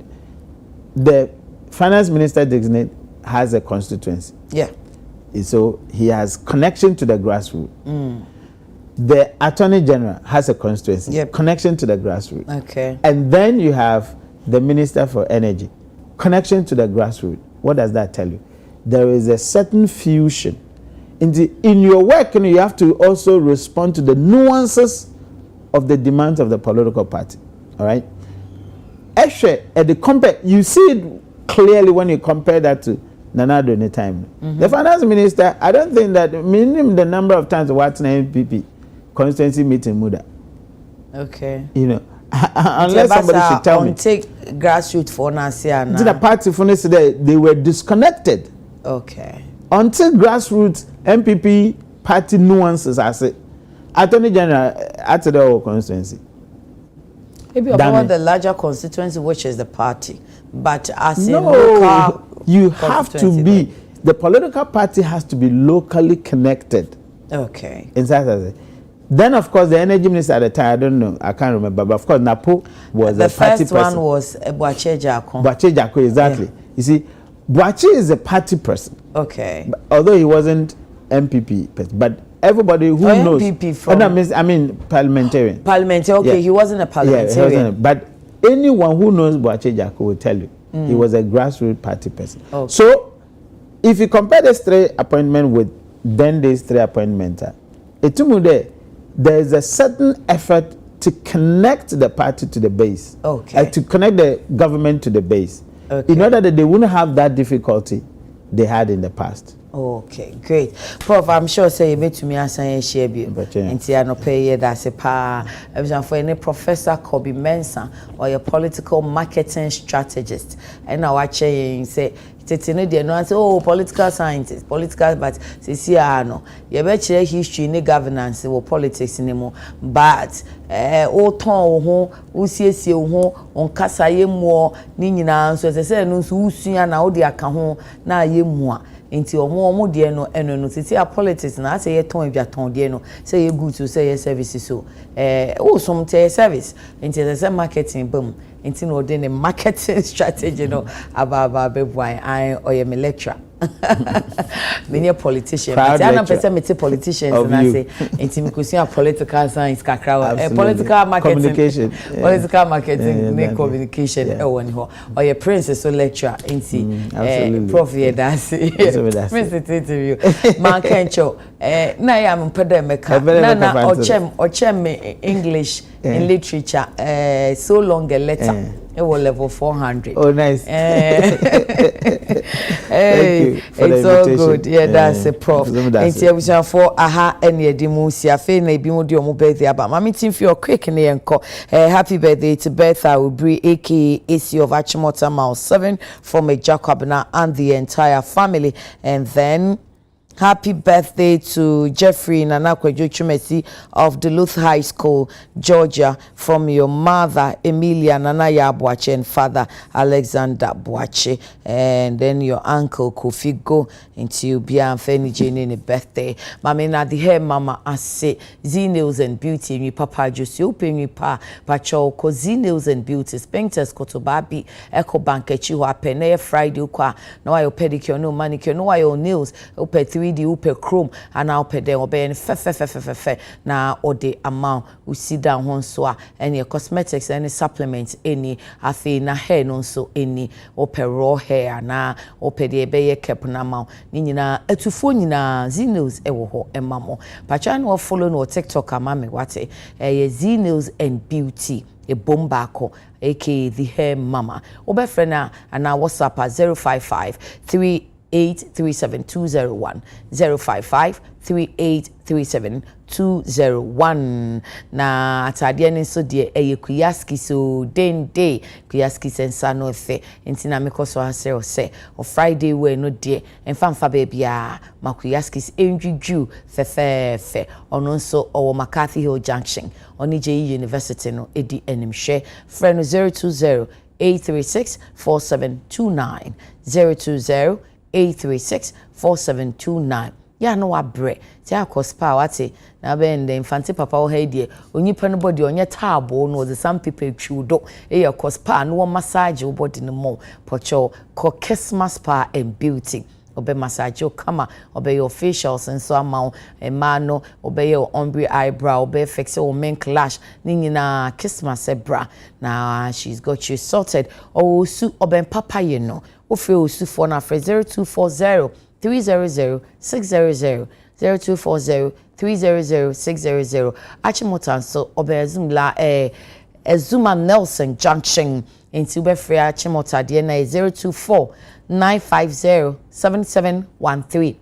the finance minister designate has a constituency. Yeah. So he has connection to the grassroots. The attorney general has a constituency, connection to the grassroots. Okay. And then you have the minister for energy, connection to the grassroots. What does that tell you? There is a certain fusion. In your work, you have to also respond to the nuances of the demands of the political party. All right. Actually, at the compare, you see it clearly when you compare that to Nana do any time. The finance minister, I don't think that minimum the number of times watching MPP constituency meeting Muda. Okay. You know, unless somebody should tell me. Take grassroots for Nasia. The party for today, they were disconnected. Okay. Until grassroots MPP party nuances, I say, Attorney General at the whole constituency. Maybe about the larger constituency, which is the party, but as no, in local. You have to be, the political party has to be locally connected. Okay. Then, of course, the energy minister at the time, I don't know, I can't remember, but of course, Napo was a party person. The first one was Boache Jako. Boache Jako, exactly. Yeah. You see, Boache is a party person. Okay. Although he wasn't MPP person, but everybody who knows. MPP from. I mean, parliamentarian. Parliamentarian, okay, he wasn't a parliamentarian. Yeah, but anyone who knows Boache Jako will tell you. He was a grassroots party person. Okay. So, if you compare this 3 appointment with then these 3 appointments, there is a certain effort to connect the party to the base. Okay. To connect the government to the base. Okay. In order that they wouldn't have that difficulty they had in the past. Okay, great. Prof, I'm sure say you made to me as I share you. And see, I no pay that's a pa. For any Professor Kobby Mensah or your political marketing strategist. And now I say, no, oh, political scientist, political, but see, no. You bet history in governance or politics anymore. But, oh, ton, who sees you on Casa Yemo, Nina, so as I said, no, who see an audio account na yemwa. Into omo de no eno no titi a politics na say ye ton aduaton de no say ye good to say ye services so oh some tell service into the marketing boom into no de ne marketing strategy no about bebuan I or ye me lecturer many politician but I don't person me politicians and I say into me question political science kakra political marketing communication political marketing ne communication e woni ho or ye princess so lecturer into prof ye that's interview man kencho na ya mpeda meka na ochem me English in literature so long a letter it was level 400. Oh, nice. Hey, it's all good. Yeah, that's a prof. And we shall for aha any dimusi afe na ebi mo di omo birthday aba. Mami tin for quick na yenko. Happy birthday to Bertha Ubri aka AC of Achimota Mile 7 from a Jacobna and the entire family. And then Happy birthday to Jeffrey Nanakwejo Chumesi of Duluth High School, Georgia, from your mother, Emilia Nanaya Boache, and father, Alexander Boache, and then your uncle, Kofi Go, into Bia and Fanny Jane in a birthday. Mamina, the hair mama, I say, Z Nails and Beauty, mi papa, just open mi pa, pacho, ko Z Nails and Beauty, Spinkters, Kotobabi, Echo Bank, Chihuahua, Pene, Friday, no, I pedicure, no manicure, no, I nails, open 3D, open chrome, and I'll pay them, obey and fe, now, or the amount we sit down one so, any cosmetics, any supplements, any, I think, na hair, no, so any, open raw hair, na, open the ebay cap na mount, Nina, to phone na, Z Nails, ewo, and mammo, Pachan or follow no TikTok, mame, what a Z Nails and Beauty. A bombako, aka the hair mama. Obefrena and our WhatsApp at 055-3837-201. 055-3837-201. Na atadiane so de kuyaski so den day kuyaski sensa no fe. Intina mekoso hasero se o Friday we no de enfamfa baby a makuyaski enjuju fe ono nso owo McCarthy Hill Junction oni JE University no edi enimhwe friend 020-836-4729 020-836-4729 ya no wabre ti akospa wate na bende infante papa o haidie onyipa no body onye taabo no the some people chudo e yakospa no massage o body no mo pocho ko Christmas spa and beauty obe massage o kama obe your facials and so amount e mano obe your ombre eyebrow obe fix your mink lash ningina Christmas bra now she's got you sorted o su obe papa you know o fe o su for na 0240-300-600 0240-300-600 Achimotan so obezum la Ezuma Nelson Junction into Befria Achimota DNA 024-950-7713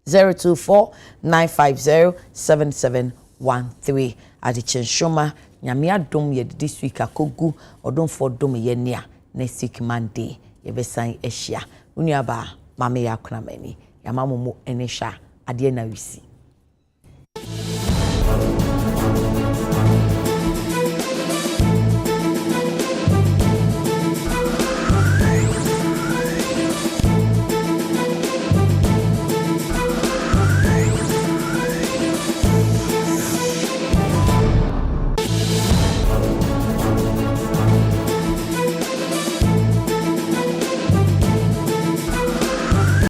024-950-7713 Adichin Shoma Nyamia dom ye this week akogu odom for dom ye nia next week Monday ye besan eshia unyaba mame ya kunameni ya mamumu enesha adie na wisi